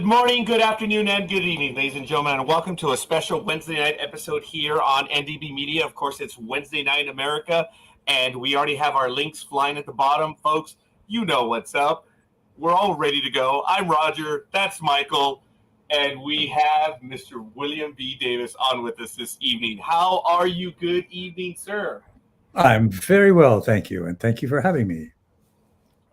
Good morning, good afternoon, and good evening, ladies and gentlemen, and welcome to a special Wednesday night episode here on NDB Media. Of course, it's Wednesday night in America, and we already have our links flying at the bottom. Folks, you know what's up. We're all ready to go. I'm Roger, that's Michael, and we have Mr. William B. Davis on with us this evening. How are you? Good evening, sir. I'm very well, thank you, and thank you for having me.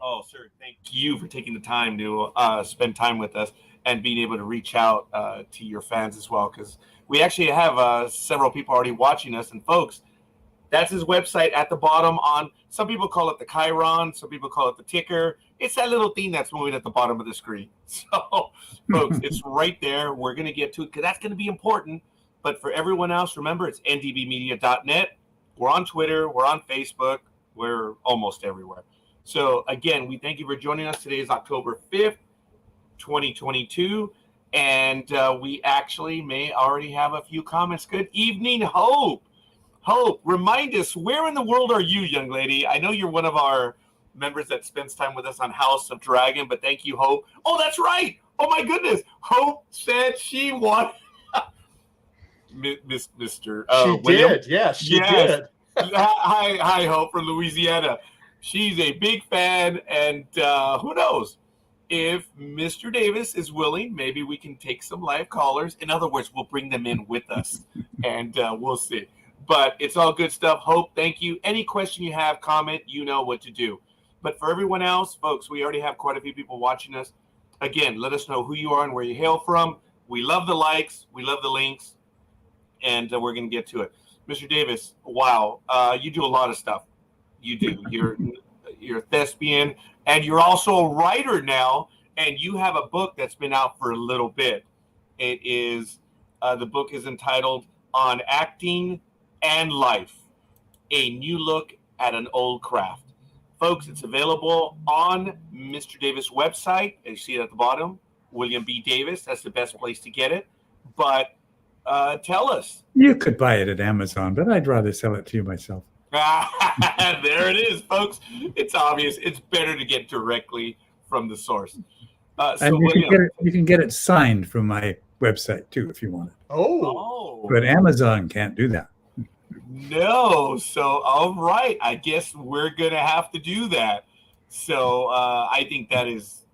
Oh, sir, thank you for taking the time to spend time with us and being able to reach out to your fans as well, because we actually have several people already watching us. And folks, that's his website at the bottom. On some people call it the Chiron, some people call it the ticker. It's that little thing that's moving at the bottom of the screen. So, folks, it's right there. We're going to get to it because that's going to be important. But for everyone else, remember, it's ndbmedia.net. We're on Twitter. We're on Facebook. We're almost everywhere. So, again, we thank you for joining us. Today is October 5th, 2022, and we actually may already have a few comments. Good evening, Hope. Hope, remind us, where in the world are you, young lady? I know you're one of our members that spends time with us on House of Dragon, but thank you, Hope. Oh, that's right. Oh, my goodness. Hope said she won. Mr. She William? did. Yes, she did. Hi, Hope from Louisiana. She's a big fan, and who knows? If Mr. Davis is willing, maybe we can take some live callers. In other words, we'll bring them in with us, and we'll see. But it's all good stuff. Hope, thank you. Any question you have, comment, you know what to do. But for everyone else, folks, we already have quite a few people watching us. Again, let us know who you are and where you hail from. We love the likes. We love the links. And we're going to get to it. Mr. Davis, wow, you do a lot of stuff. You do. You're a thespian, and you're also a writer now, and you have a book that's been out for a little bit. It is the book is entitled On Acting and Life, a new look at an old craft. Folks, it's available on Mr. Davis' website. As you see it at the bottom, William B. Davis. That's the best place to get it. But tell us. You could buy it at Amazon, but I'd rather sell it to you myself. There it is, folks. It's obvious. It's better to get directly from the source. And you can get it signed from my website, too, if you want it. Oh. But Amazon can't do that. No. So, all right. I guess we're going to have to do that. So I think that is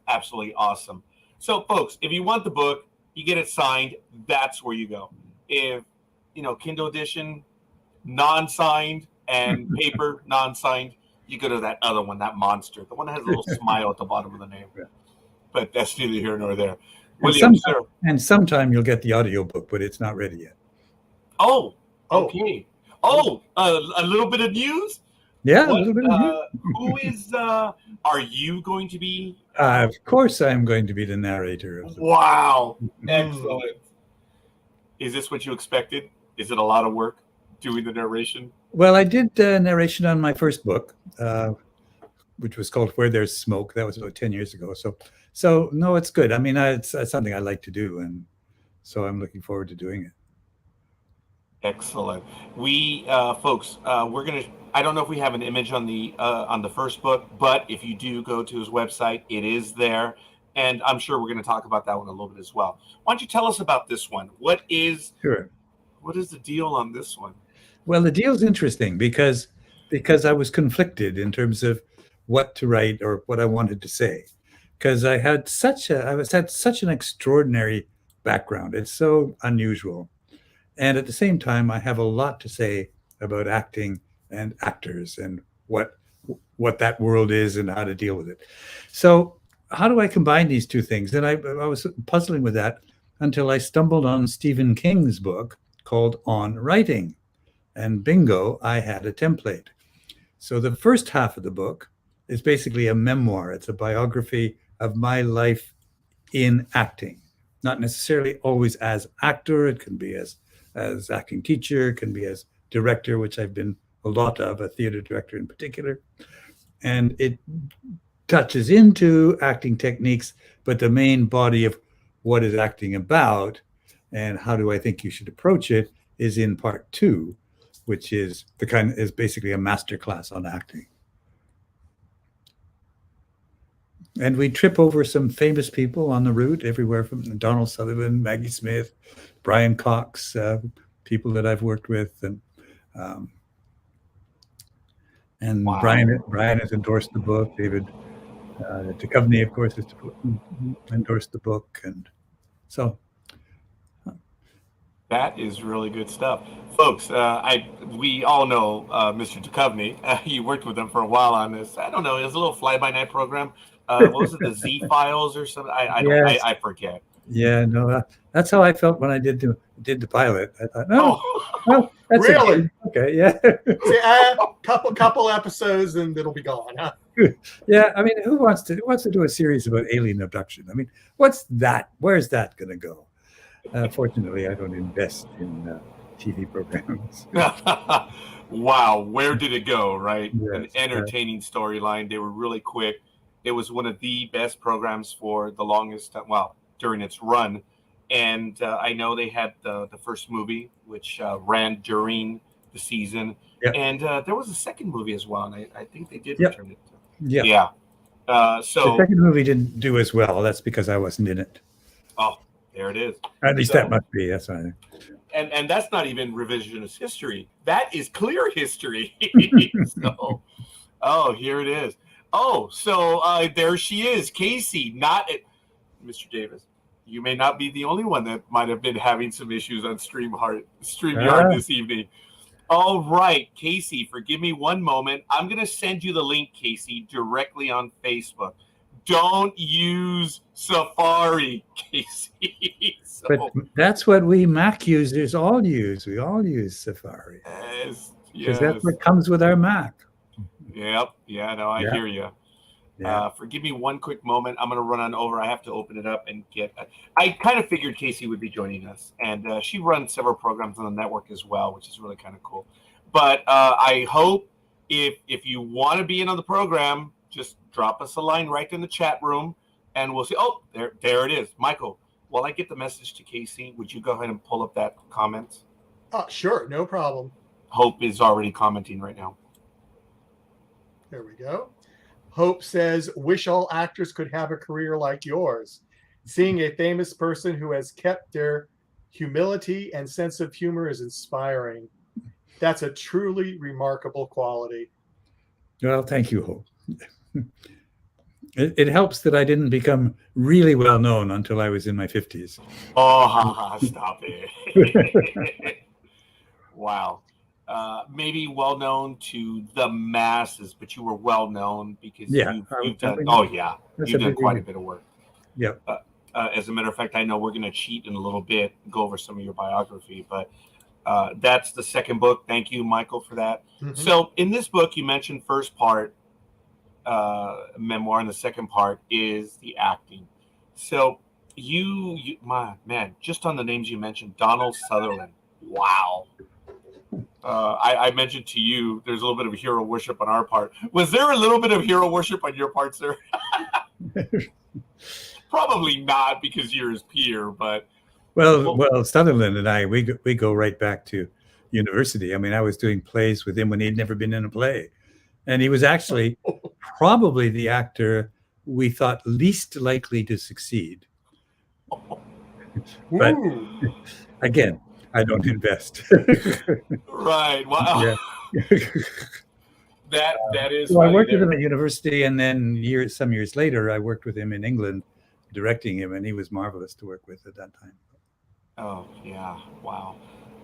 absolutely awesome. So, folks, if you want the book, you get it signed. That's where you go. If, Kindle edition, non-signed, and paper non-signed, you go to that other one, that monster, the one that has a little smile at the bottom of the name. Yeah. But that's neither here nor there. William, sir. And sometime you'll get the audiobook, but it's not ready yet. Oh, okay. Oh, a little bit of news? Yeah, a little bit of news. Who is, are you going to be? Of course I'm going to be the narrator of the book. Wow. Excellent. Is this what you expected? Is it a lot of work doing the narration? Well, I did narration on my first book, which was called Where There's Smoke. That was about 10 years ago. So no, it's good. I mean, it's something I like to do, and so I'm looking forward to doing it. Excellent. We, folks, we're gonna. I don't know if we have an image on the first book, but if you do go to his website, it is there, and I'm sure we're going to talk about that one a little bit as well. Why don't you tell us about this one? What is the deal on this one? Well, the deal's interesting because I was conflicted in terms of what to write or what I wanted to say, because I had such an extraordinary background. It's so unusual, and at the same time, I have a lot to say about acting and actors and what that world is and how to deal with it. So how do I combine these two things? And I was puzzling with that until I stumbled on Stephen King's book called On Writing. And bingo, I had a template. So the first half of the book is basically a memoir. It's a biography of my life in acting. Not necessarily always as actor. It can be as acting teacher, it can be as director, which I've been a lot of, a theater director in particular. And it touches into acting techniques, but the main body of what is acting about and how do I think you should approach it is in part 2, which is basically a master class on acting. And we trip over some famous people on the route, everywhere from Donald Sutherland, Maggie Smith, Brian Cox, people that I've worked with, um, and Wow. Brian has endorsed the book. David Duchovny, of course, has endorsed the book, and so That is really good stuff, folks. We all know Mr. Duchovny. You worked with him for a while on this. I don't know. It was a little fly-by-night program. What was it, the Z Files or something? I don't. Yes. I forget. Yeah, no, that's how I felt when I did the pilot. I thought, no, Oh, well, that's Really? okay, yeah. See, couple episodes and it'll be gone, huh? Yeah, I mean, who wants to do a series about alien abduction? I mean, what's that? Where's that going to go? Fortunately, I don't invest in TV programs. wow. Where did it go? Right, Yes, an entertaining storyline. They were really quick. It was one of the best programs for the longest time. Well, during its run. And I know they had the first movie, which ran during the season. Yep. And there was a second movie as well. And I think they did Yep. return it. Yeah. Yeah. So the second movie didn't do as well. That's because I wasn't in it. Oh, there it is. At least that must be. That's right. And that's not even revisionist history. That is clear history. So, oh, here it is. Oh, so there she is, Casey. Mr. Davis, you may not be the only one that might have been having some issues on StreamYard this evening. All right, Casey, forgive me one moment. I'm going to send you the link, Casey, directly on Facebook. Don't use Safari, Casey. But that's what we Mac users all use. We all use Safari. Yes. Because that's what comes with our Mac. Yep. Yeah, no, I hear you. Yeah. Forgive me one quick moment. I'm going to run on over. I have to open it up and get. I kind of figured Casey would be joining us, and she runs several programs on the network as well, which is really kind of cool. But I hope if you want to be in on the program, just drop us a line right in the chat room, and we'll see. Oh, there it is, Michael. While I get the message to Casey, would you go ahead and pull up that comment? Sure, no problem. Hope is already commenting right now. There we go. Hope says, wish all actors could have a career like yours. Seeing a famous person who has kept their humility and sense of humor is inspiring. That's a truly remarkable quality. Well, thank you, Hope. It helps that I didn't become really well known until I was in my 50s. Oh, stop it. Wow. Maybe well known to the masses, but you were well known because you've done. You've done quite a bit of work. Yeah. As a matter of fact, I know we're going to cheat in a little bit, go over some of your biography, but that's the second book. Thank you, Michael, for that. Mm-hmm. So in this book, you mentioned first part memoir, and the second part is the acting. So you my man, just on the names you mentioned, Donald Sutherland. Wow. I mentioned to you, there's a little bit of hero worship on our part. Was there a little bit of hero worship on your part, sir? Probably not, because you're his peer, but well, Sutherland and I, we go right back to university. I mean, I was doing plays with him when he'd never been in a play, and he was actually probably the actor we thought least likely to succeed. But again, I don't invest. Right. Wow. Yeah. that is. So I worked with him at university, and then some years later, I worked with him in England, directing him, and he was marvelous to work with at that time. Oh yeah! Wow.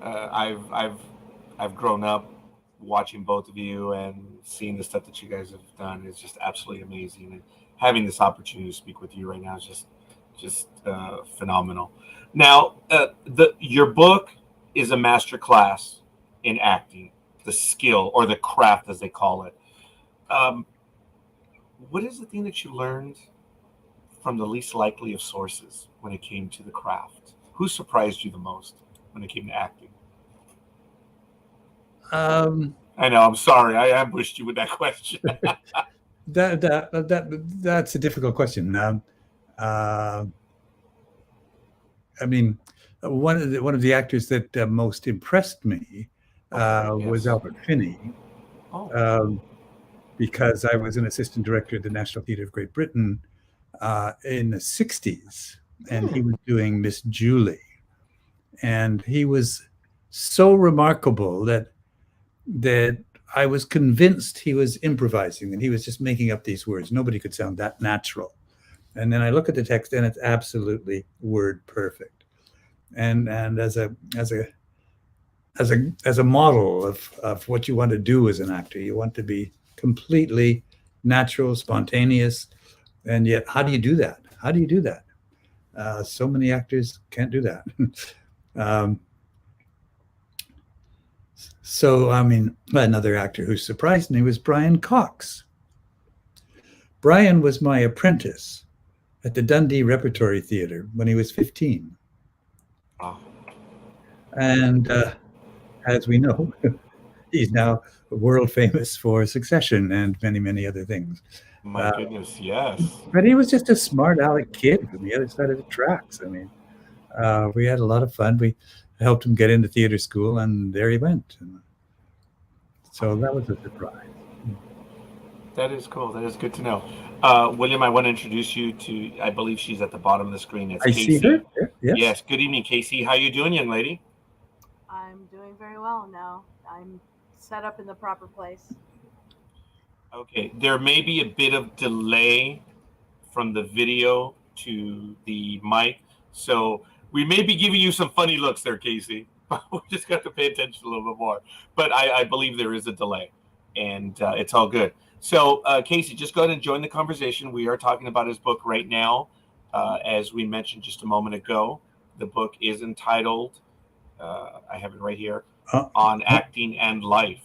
I've grown up watching both of you and seeing the stuff that you guys have done. Is just absolutely amazing, and having this opportunity to speak with you right now is just phenomenal. Now, your book is a master class in acting, the skill or the craft, as they call it. What is the thing that you learned from the least likely of sources when it came to the craft? Who surprised you the most when it came to acting? I know. I'm sorry. I ambushed you with that question. That's a difficult question. I mean, one of the actors that most impressed me was Albert Finney, because I was an assistant director at the National Theatre of Great Britain, in the 60s, and he was doing Miss Julie. And he was so remarkable that I was convinced he was improvising, and he was just making up these words. Nobody could sound that natural. And then I look at the text, and it's absolutely word perfect. And as a model of what you want to do as an actor, you want to be completely natural, spontaneous, and yet how do you do that? How do you do that? So many actors can't do that. So, I mean, another actor who surprised me was Brian Cox. Brian was my apprentice at the Dundee Repertory Theatre when he was 15. Oh. And as we know, he's now world famous for Succession and many, many other things. My goodness, yes. But he was just a smart aleck kid from the other side of the tracks. I mean, we had a lot of fun. We helped him get into theater school, and there he went. And so that was a surprise. That is cool. That is good to know. William, I want to introduce you to, I believe she's at the bottom of the screen. It's Casey. See her? Yes. Yes. Good evening, Casey. How you doing, young lady? I'm doing very well now. I'm set up in the proper place. Okay. There may be a bit of delay from the video to the mic, so we may be giving you some funny looks there, Casey. We just got to pay attention a little bit more. But I believe there is a delay, and it's all good. So, Casey, just go ahead and join the conversation. We are talking about his book right now. As we mentioned just a moment ago, the book is entitled, I have it right here, On Acting and Life.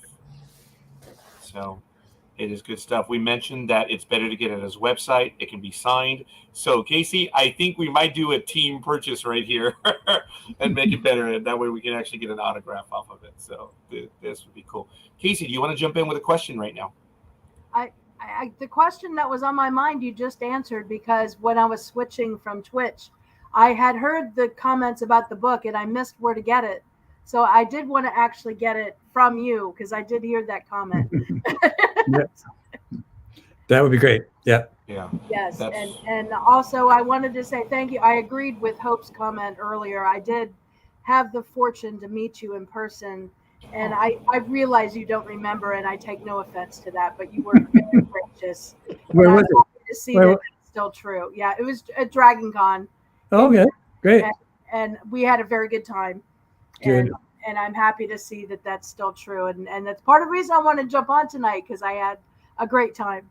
So it is good stuff. We mentioned that it's better to get it at his website. It can be signed. So, Casey, I think we might do a team purchase right here and make it better. And that way we can actually get an autograph off of it. So this would be cool. Casey, do you want to jump in with a question right now? The question that was on my mind, you just answered, because when I was switching from Twitch, I had heard the comments about the book and I missed where to get it. So I did want to actually get it from you, because I did hear that comment. Yes. That would be great. Yeah. Yeah. Yes. And also I wanted to say thank you. I agreed with Hope's comment earlier. I did have the fortune to meet you in person. And I realize you don't remember, and I take no offense to that, but you were very gracious. Where was it? To see that it's still true. Yeah, it was at Dragon Con. Okay, great. And we had a very good time. Good. And I'm happy to see that that's still true. And that's part of the reason I want to jump on tonight, because I had a great time.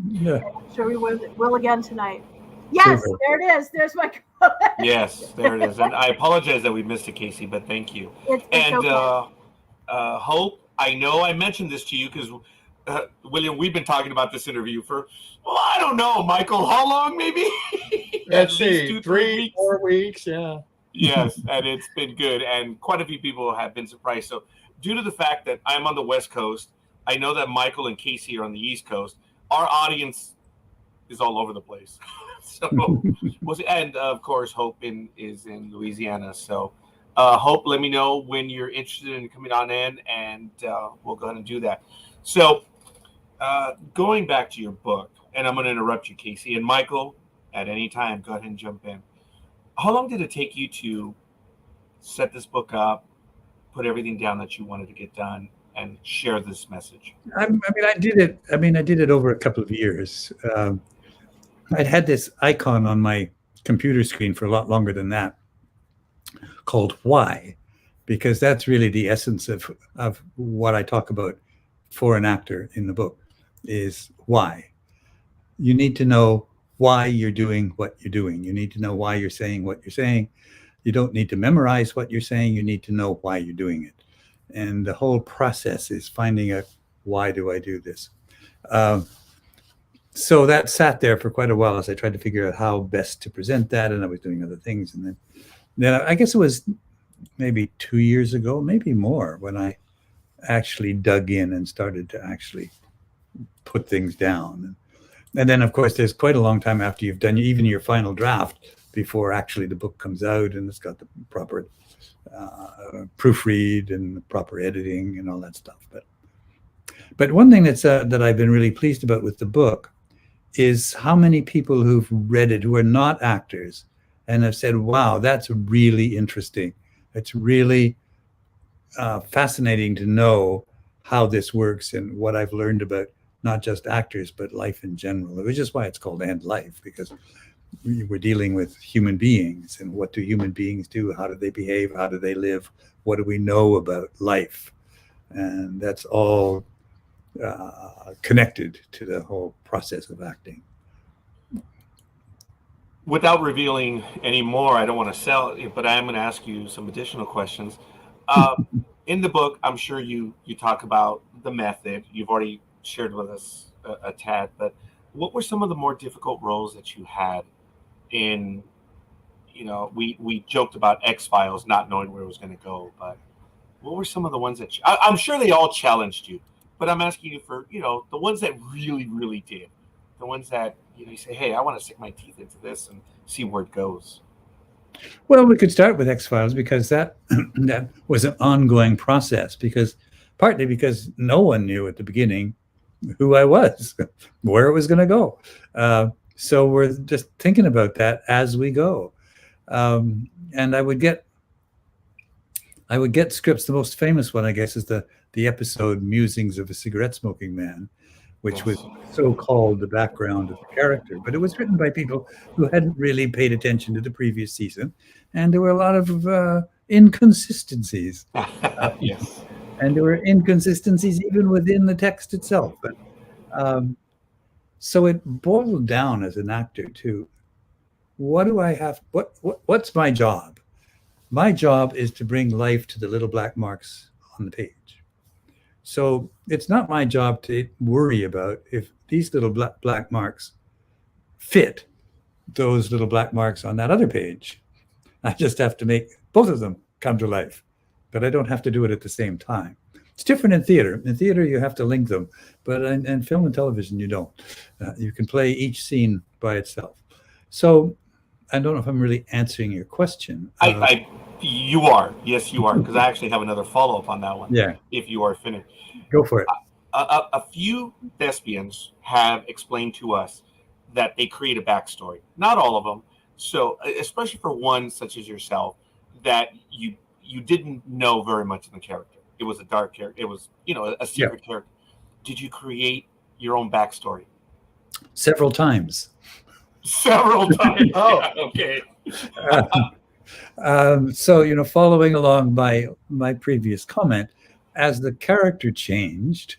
Yeah. I'm sure we will again tonight. Yes, Super. there it is. There's my comment. Yes, there it is. And I apologize that we missed it, Casey, but thank you. It's And okay. Hope, I know I mentioned this to you because, William, we've been talking about this interview for, well, I don't know, Michael, how long maybe? Let's At least see, 3 weeks. 4 weeks. Yeah. Yes, and it's been good. And quite a few people have been surprised. So due to the fact that I'm on the West Coast, I know that Michael and Casey are on the East Coast. Our audience is all over the place. So, and of course, Hope is in Louisiana. So, Hope, let me know when you're interested in coming on in, and we'll go ahead and do that. So, going back to your book, and I'm going to interrupt you, Casey, and Michael, at any time, go ahead and jump in. How long did it take you to set this book up, put everything down that you wanted to get done, and share this message? I did it over a couple of years. I'd had this icon on my computer screen for a lot longer than that, called why, because that's really the essence of what I talk about for an actor in the book, is why. You need to know why you're doing what you're doing. You need to know why you're saying what you're saying. You don't need to memorize what you're saying. You need to know why you're doing it. And the whole process is finding out, why do I do this? So that sat there for quite a while as I tried to figure out how best to present that, and I was doing other things. And then I guess it was maybe 2 years ago, maybe more, when I actually dug in and started to actually put things down. And then, of course, there's quite a long time after you've done even your final draft before actually the book comes out, and it's got the proper proofread and the proper editing and all that stuff. But one thing that I've been really pleased about with the book is how many people who've read it who are not actors and have said, wow, that's really interesting. It's really fascinating to know how this works and what I've learned about not just actors, but life in general, which is why it's called End Life, because we're dealing with human beings and what do human beings do? How do they behave? How do they live? What do we know about life? And that's all connected to the whole process of acting. Without revealing any more, I don't want to sell it, but I am going to ask you some additional questions. In the book, I'm sure you talk about the method. You've already shared with us a tad, but what were some of the more difficult roles that you had in, we joked about X-Files not knowing where it was going to go, but what were some of the ones that I'm sure they all challenged you, but I'm asking you for, the ones that really, really did, the ones that, you say, hey, I want to stick my teeth into this and see where it goes. Well, we could start with X-Files because that was an ongoing process, partly because no one knew at the beginning who I was, where it was going to go. So we're just thinking about that as we go. And I would get scripts. The most famous one, I guess, is the episode Musings of a Cigarette Smoking Man, which was so called the background of the character, but it was written by people who hadn't really paid attention to the previous season, and there were a lot of inconsistencies. Yes, and there were inconsistencies even within the text itself. But so it boiled down as an actor to what do I have? What's my job? My job is to bring life to the little black marks on the page. So it's not my job to worry about if these little black marks fit those little black marks on that other page. I just have to make both of them come to life, but I don't have to do it at the same time. It's different in theater. In theater, you have to link them, but in film and television, you don't. You can play each scene by itself. So I don't know if I'm really answering your question. You are. Yes, you are, because I actually have another follow-up on that one. Yeah. If you are finished. Go for it. A few thespians have explained to us that they create a backstory. Not all of them. So, especially for one such as yourself, that you didn't know very much of the character. It was a dark character. It was, a secret character. Did you create your own backstory? Several times. Several times. Oh, yeah, okay. So, following along my previous comment, as the character changed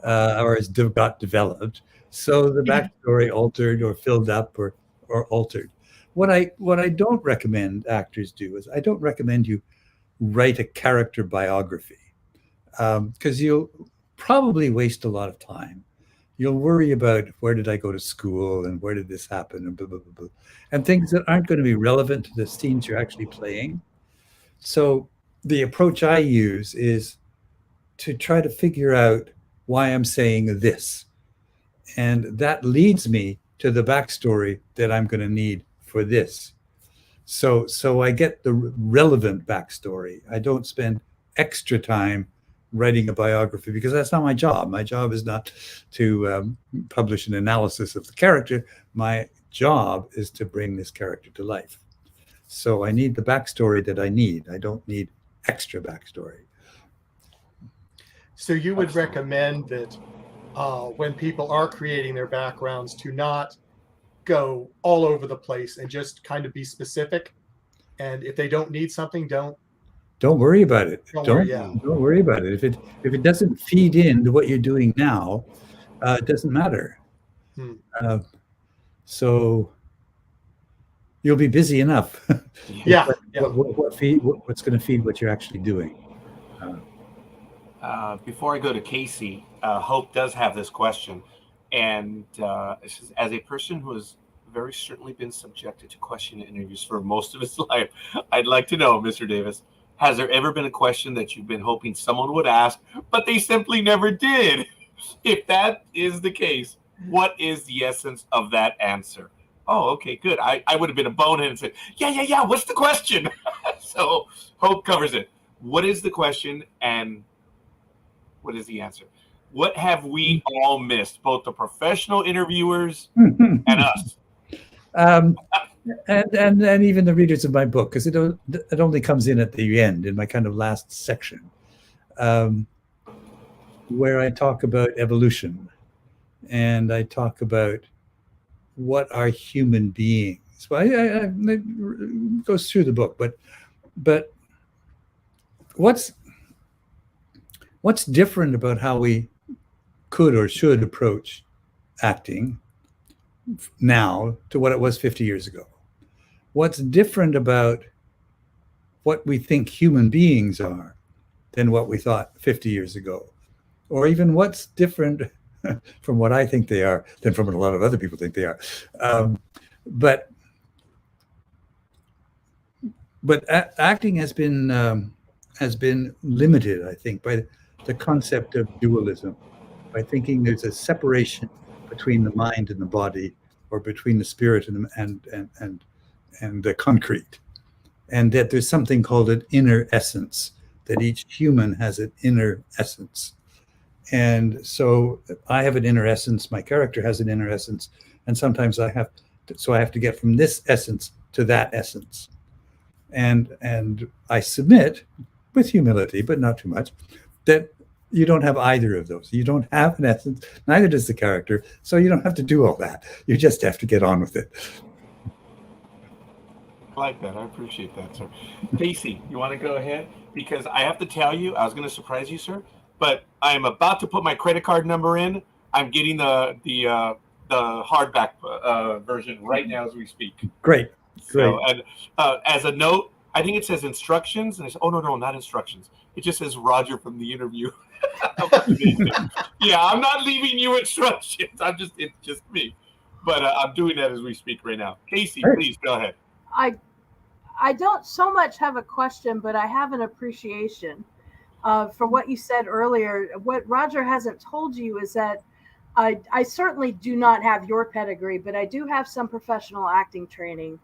or as got developed, so the backstory altered or filled up or altered. What I don't recommend actors do is I don't recommend you write a character biography because you'll probably waste a lot of time. You'll worry about where did I go to school and where did this happen and blah, blah, blah, blah, and things that aren't going to be relevant to the scenes you're actually playing. So the approach I use is to try to figure out why I'm saying this. And that leads me to the backstory that I'm going to need for this. So I get the relevant backstory. I don't spend extra time writing a biography because that's not my job. My job is not to publish an analysis of the character. My job is to bring this character to life. So I need the backstory that I need. I don't need extra backstory. So you would recommend that when people are creating their backgrounds to not go all over the place and just kind of be specific. And if they don't need something, don't worry about it. Don't worry about it. If it doesn't feed into what you're doing now, it doesn't matter. So you'll be busy enough. Yeah. What's going to feed what you're actually doing? Before I go to Casey, Hope does have this question. And as a person who has very certainly been subjected to question interviews for most of his life, I'd like to know, Mr. Davis, has there ever been a question that you've been hoping someone would ask, but they simply never did? If that is the case, what is the essence of that answer? Oh, okay, good. I would have been a bonehead and said, yeah, what's the question? So Hope covers it. What is the question and what is the answer? what have we all missed, both the professional interviewers and us? And even the readers of my book, because it only comes in at the end, in my kind of last section, where I talk about evolution, and I talk about what are human beings. Well, it goes through the book, but what's different about how we could or should approach acting now to what it was 50 years ago? What's different about what we think human beings are than what we thought 50 years ago? Or even what's different from what I think they are than from what a lot of other people think they are? But acting has been limited, I think, by the concept of dualism, by thinking there's a separation between the mind and the body, or between the spirit and the concrete, and that there's something called an inner essence, that each human has an inner essence. And so I have an inner essence, my character has an inner essence, and sometimes I have to get from this essence to that essence. And I submit, with humility, but not too much, that you don't have either of those. You don't have an essence, neither does the character, so you don't have to do all that. You just have to get on with it. I like that. I appreciate that, sir. Casey, you want to go ahead? Because I have to tell you, I was going to surprise you, sir, but I am about to put my credit card number in. I'm getting the hardback version right now as we speak. Great. So, and as a note, I think it says instructions, and I said, "Oh no, not instructions. It just says Roger from the interview." Yeah, I'm not leaving you instructions. It's just me, but I'm doing that as we speak right now. Casey, please go ahead. I don't so much have a question, but I have an appreciation for what you said earlier. What Roger hasn't told you is that I certainly do not have your pedigree, but I do have some professional acting training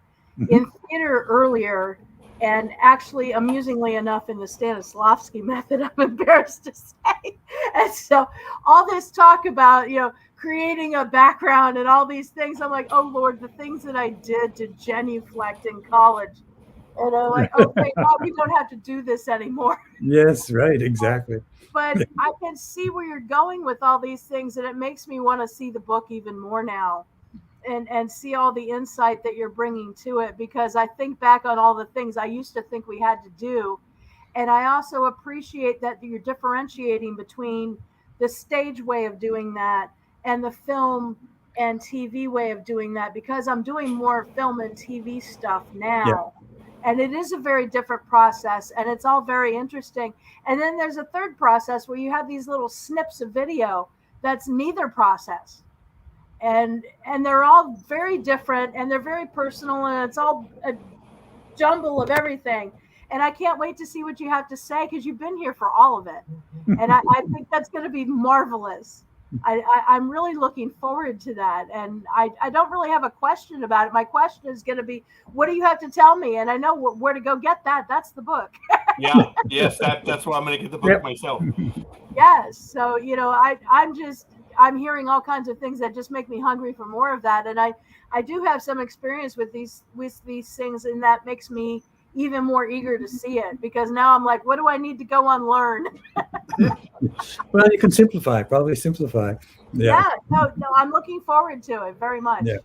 in theater earlier. And actually, amusingly enough, in the Stanislavski method, I'm embarrassed to say. And so all this talk about, creating a background and all these things, I'm like, oh, Lord, the things that I did to genuflect in college. And I'm like, okay, now we don't have to do this anymore. Yes, right, exactly. But I can see where you're going with all these things, and it makes me want to see the book even more now. And see all the insight that you're bringing to it, because I think back on all the things I used to think we had to do. And I also appreciate that you're differentiating between the stage way of doing that and the film and TV way of doing that, because I'm doing more film and TV stuff now. Yeah. And it is a very different process, and it's all very interesting. And then there's a third process where you have these little snips of video that's neither process. And they're all very different, and they're very personal, and it's all a jumble of everything. And I can't wait to see what you have to say, because you've been here for all of it. And I think that's going to be marvelous. I'm really looking forward to that. And I don't really have a question about it. My question is going to be, what do you have to tell me? And I know where to go get that. That's the book. Yes, that's why I'm going to get the book myself. Yes. So, I'm hearing all kinds of things that just make me hungry for more of that. And I do have some experience with these things, and that makes me even more eager to see it, because now I'm like, what do I need to go unlearn? Well, you can probably simplify. Yeah. No, I'm looking forward to it very much. Yeah,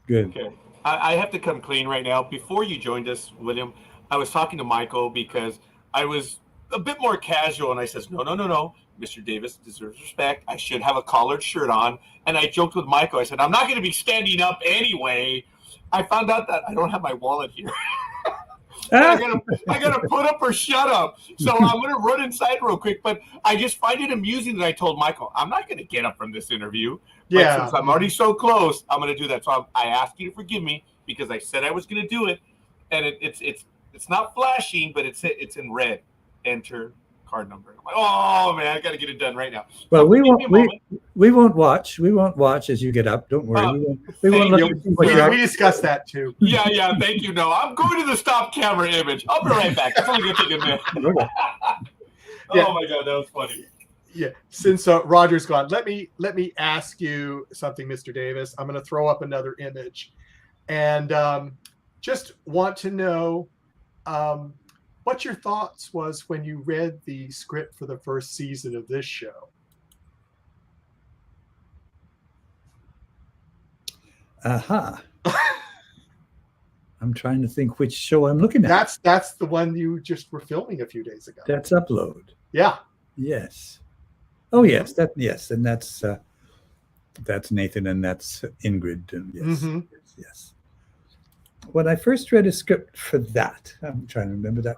good. Okay. I have to come clean right now. Before you joined us, William, I was talking to Michael because I was a bit more casual, and I says, no. Mr. Davis deserves respect. I should have a collared shirt on. And I joked with Michael. I said, I'm not going to be standing up anyway. I found out that I don't have my wallet here. I gotta put up or shut up. So I'm going to run inside real quick. But I just find it amusing that I told Michael, I'm not going to get up from this interview. But since I'm already so close, I'm going to do that. So I ask you to forgive me, because I said I was going to do it. And it's not flashing, but it's in red. Enter card number. I'm like, oh man, I got to get it done right now. Well, so we won't watch. We won't watch as you get up. Don't worry. We we discussed that too. Yeah. Thank you. No, I'm going to the stop camera image. I'll be right back. It's only going to take a minute. Oh my God, that was funny. Yeah, since Roger's gone, let me ask you something, Mr. Davis. I'm going to throw up another image, and just want to know what your thoughts was when you read the script for the first season of this show. Aha. I'm trying to think which show I'm looking at. That's the one you just were filming a few days ago. That's Upload. Yeah. Yes. Oh yes, and that's Nathan and that's Ingrid. And yes, yes. When I first read a script for that, I'm trying to remember that.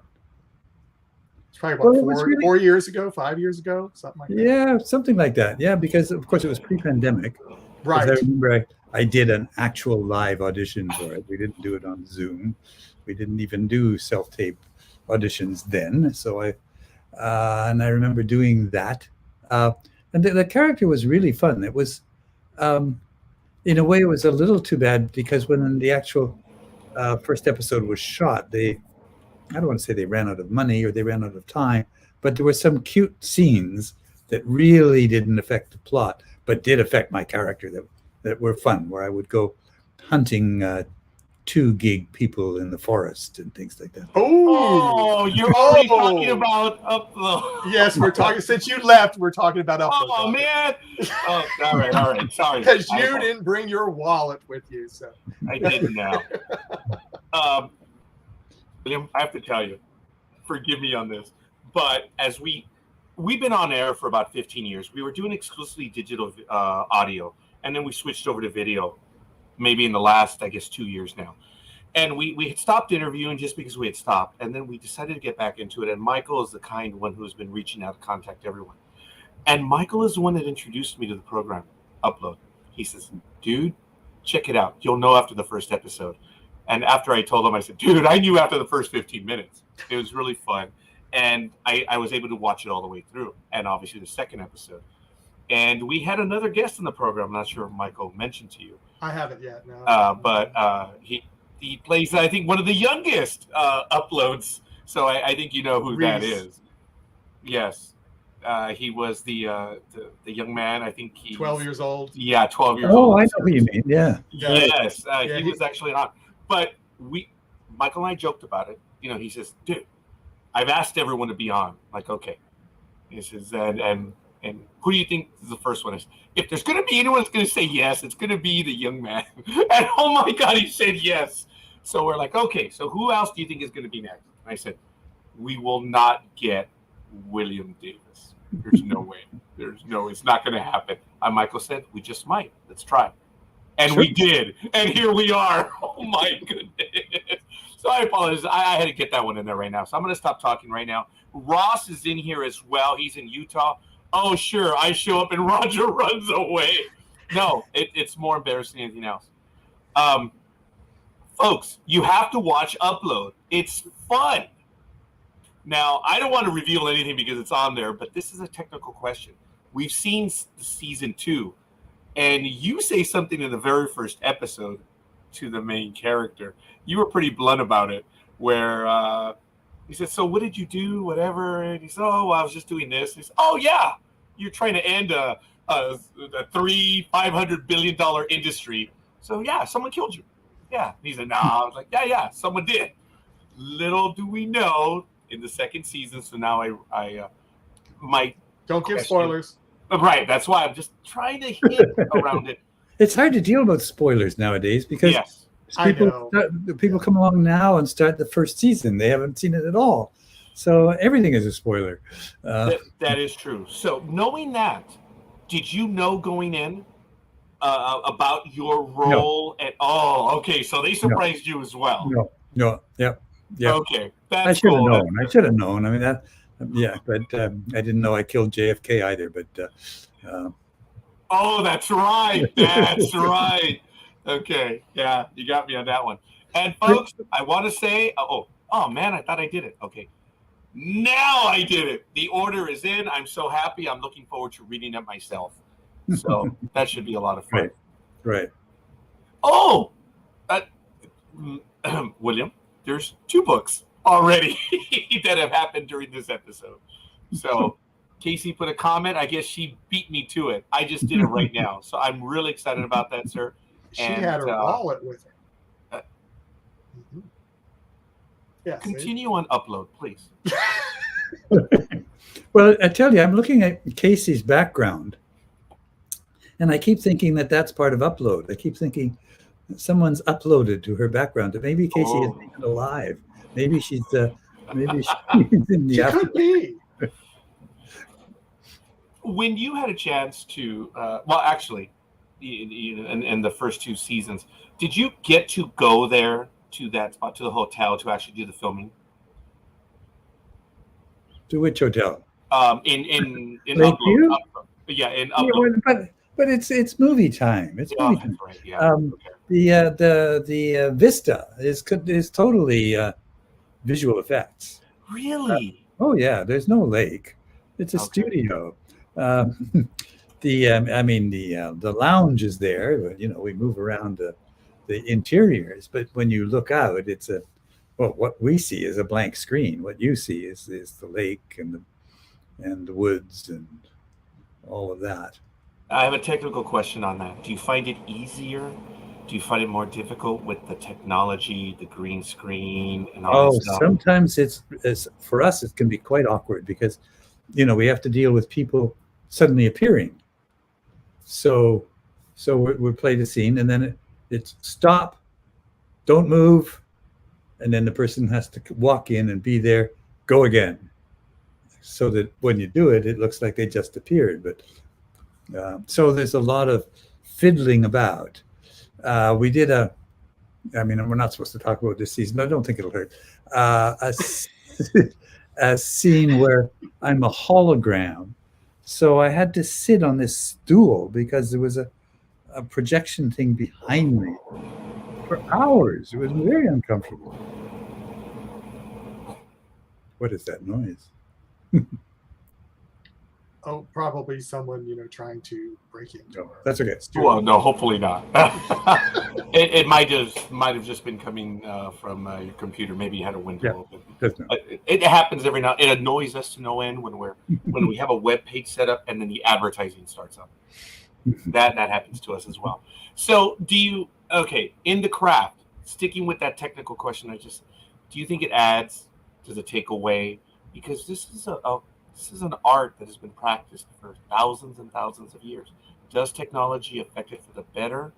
It's probably what, 4 years ago, 5 years ago, something like that. Yeah, something like that. Yeah, because of course it was pre-pandemic. Right. I remember I did an actual live audition for it. We didn't do it on Zoom. We didn't even do self-tape auditions then. So I remember doing that. And the character was really fun. It was, in a way, it was a little too bad because when the actual first episode was shot, I don't want to say they ran out of money or they ran out of time, but there were some cute scenes that really didn't affect the plot, but did affect my character that were fun, where I would go hunting 2-gig people in the forest and things like that. Oh, you're already talking about Upload. Yes, we're talking, since you left, we're talking about Upload. Oh, man. Oh, all right. Sorry. Because you didn't bring your wallet with you. So I didn't now. William, I have to tell you, forgive me on this, but as we've been on air for about 15 years. We were doing exclusively digital audio, and then we switched over to video maybe in the last, I guess, 2 years now. And we had stopped interviewing just because we had stopped. And then we decided to get back into it. And Michael is the kind one who's been reaching out to contact everyone. And Michael is the one that introduced me to the program, Upload. He says, dude, check it out. You'll know after the first episode. And after I told him, I said, dude, I knew after the first 15 minutes. It was really fun. And I was able to watch it all the way through. And obviously the second episode. And we had another guest in the program. I'm not sure if Michael mentioned to you. I haven't yet, no. But he plays, I think, one of the youngest Uploads. So I think you know who Reese. that is. Yes. He was the young man. I think he's 12 years old. Yeah, 12 years old. Oh, I know who you mean. Yeah. Yes. He was actually on. But Michael and I joked about it. You know, he says, dude, I've asked everyone to be on. Like, okay. He says, and who do you think is the first one? If there's going to be anyone that's going to say yes, it's going to be the young man. And oh my God, he said yes. So we're like, okay, so who else do you think is going to be next? And I said, we will not get William Davis. There's no way. It's not going to happen. And Michael said, we just might. Let's try. And Sure. we did. And here we are. Oh my goodness. So I apologize. I had to get that one in there right now. So I'm going to stop talking right now. Ross is in here as well. He's in Utah. Oh, sure. I show up and Roger runs away. No, it's more embarrassing than anything else. Folks, you have to watch Upload. It's fun. Now, I don't want to reveal anything because it's on there, but this is a technical question. We've seen season 2, and you say something in the very first episode to the main character. You were pretty blunt about it, where he said, so what did you do, whatever? And he said, oh, well, I was just doing this. And he said, oh, yeah, you're trying to end a $500 billion industry. So, yeah, someone killed you. Yeah. And he said, no. I was like, yeah, someone did. Little do we know in the second season. So now I might. Don't give spoilers. Right. That's why I'm just trying to hint around it. It's hard to deal with spoilers nowadays because Yes. people come along now and start the first season. They haven't seen it at all. So everything is a spoiler. That is true. So knowing that, did you know going in about your role at all? Okay, so they surprised you as well. No. Yep. Okay, that's I should have cool. known. I should have known. I mean that. Yeah, but I didn't know I killed JFK either. But Oh, that's right. That's right. Okay, yeah, you got me on that one. And folks, I want to say, oh man, I thought I did it. Okay, now I did it. The order is in. I'm so happy. I'm looking forward to reading it myself. So that should be a lot of fun. Right. Oh, William, there's 2 books already that have happened during this episode. So Casey put a comment. I guess she beat me to it. I just did it right now. So I'm really excited about that, sir. She And, had her wallet with her. Yeah. Continue on upload, please. Well, I tell you, I'm looking at Casey's background, and I keep thinking that that's part of upload. I keep thinking someone's uploaded to her background. That maybe Casey isn't even alive. Maybe she's maybe she's in the She could be. When you had a chance to, well, actually, in the first 2 seasons, did you get to go there to that spot, to the hotel, to actually do the filming? To which hotel? In Lakeview? Upload. Yeah, in Upload. Yeah, but it's movie time. It's movie time. That's right. Yeah. The Vista is totally visual effects. Really? Oh yeah, there's no lake. It's a studio. The lounge is there. You know, we move around the interiors, but when you look out, it's what we see is a blank screen. What you see is the lake and the woods and all of that. I have a technical question on that. Do you find it easier? Do you find it more difficult with the technology, the green screen, and all that stuff? Sometimes it's for us, it can be quite awkward because, you know, we have to deal with people suddenly appearing. So we play the scene, and then it's stop, don't move, and then the person has to walk in and be there, go again, so that when you do it, it looks like they just appeared. But so there's a lot of fiddling about. We did we're not supposed to talk about this season. I don't think it'll hurt. A scene where I'm a hologram. So I had to sit on this stool because there was a projection thing behind me for hours. It was very uncomfortable. What is that noise? Oh, probably someone, trying to break into No, that's okay. Well, no, hopefully not. it might have just been coming from your computer. Maybe you had a window open. It happens every now. It annoys us to no end when we have a web page set up and then the advertising starts up. That happens to us as well. So in the craft, sticking with that technical question, do you think it adds? Does it take away? Because this is an art that has been practiced for thousands and thousands of years. Does technology affect it for the better,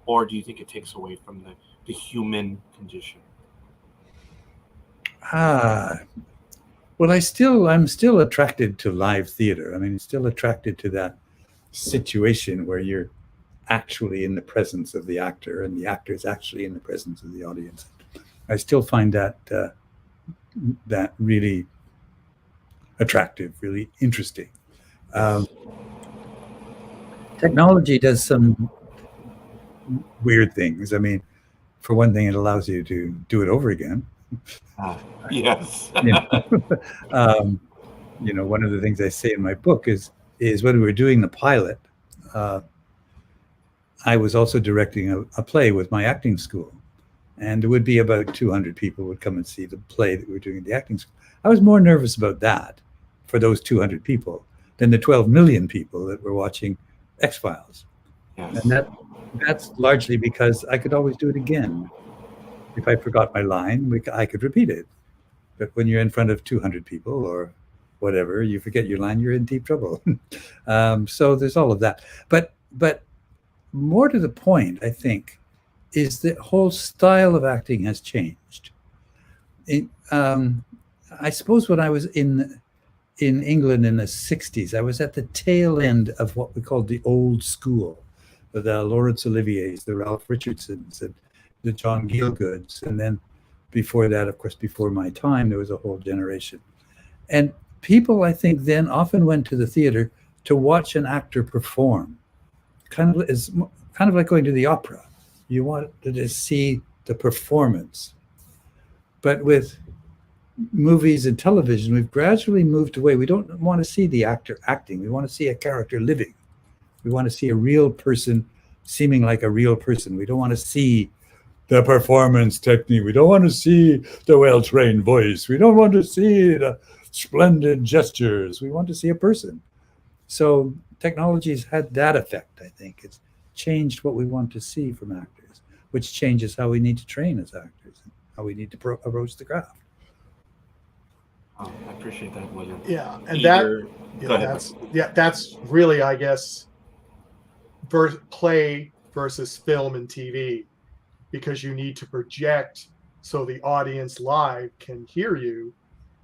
or do you think it takes away from the human condition? Well, I'm still attracted to live theater. I mean, still attracted to that situation where you're actually in the presence of the actor and the actor is actually in the presence of the audience. I still find that really attractive, really interesting. Technology does some weird things. I mean, for one thing, it allows you to do it over again. Yes. One of the things I say in my book is when we were doing the pilot, I was also directing a play with my acting school. And there would be about 200 people would come and see the play that we were doing at the acting school. I was more nervous about that for those 200 people than the 12 million people that were watching X-Files. Yes. And that's largely because I could always do it again. If I forgot my line, I could repeat it. But when you're in front of 200 people or whatever, you forget your line, you're in deep trouble. So there's all of that. But more to the point, I think, is the whole style of acting has changed. I suppose when I was in England in the 60s, I was at the tail end of what we called the old school, the Laurence Oliviers, the Ralph Richardsons, and the John Gielguds. And then before that, of course, before my time, there was a whole generation. And people, I think, then often went to the theater to watch an actor perform, kind of like going to the opera. You want to see the performance. But with movies and television, we've gradually moved away. We don't want to see the actor acting. We want to see a character living. We want to see a real person seeming like a real person. We don't want to see the performance technique. We don't want to see the well-trained voice. We don't want to see splendid gestures. We want to see a person. So technology's had that effect, I think. It's changed what we want to see from actors, which changes how we need to train as actors and how we need to approach the craft. Oh, I appreciate that, William. Yeah, and Go ahead, that's really, I guess, play versus film and TV, because you need to project so the audience live can hear you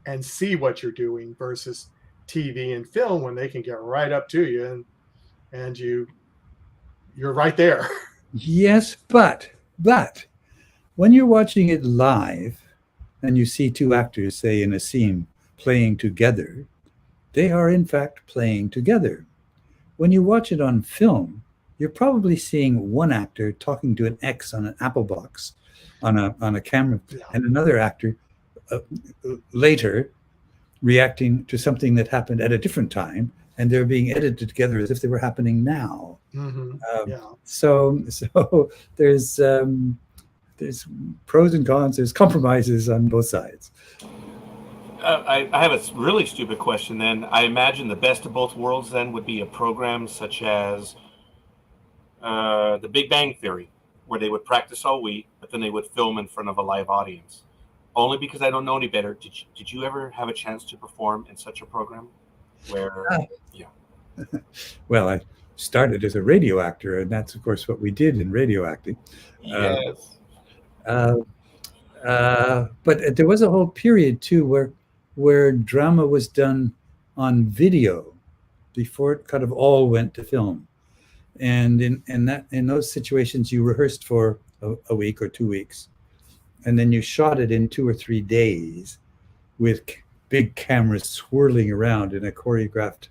and see what you're doing, versus TV and film when they can get right up to you and you're right there. Yes, but when you're watching it live and you see two actors, say in a scene, playing together, they are in fact playing together. When you watch it on film, you're probably seeing one actor talking to an X on an Apple box on a camera, and another actor later reacting to something that happened at a different time, and they're being edited together as if they were happening now. So there's pros and cons. There's compromises on both sides. I have a really stupid question then. I imagine the best of both worlds then would be a program such as The Big Bang Theory, where they would practice all week, but then they would film in front of a live audience. Only because I don't know any better. Did you ever have a chance to perform in such a program? Well, I started as a radio actor, and that's of course what we did in radio acting. Yes. But there was a whole period too where drama was done on video before it kind of all went to film. And in those situations, you rehearsed for a week or 2 weeks, and then you shot it in 2 or 3 days with big cameras swirling around in a choreographed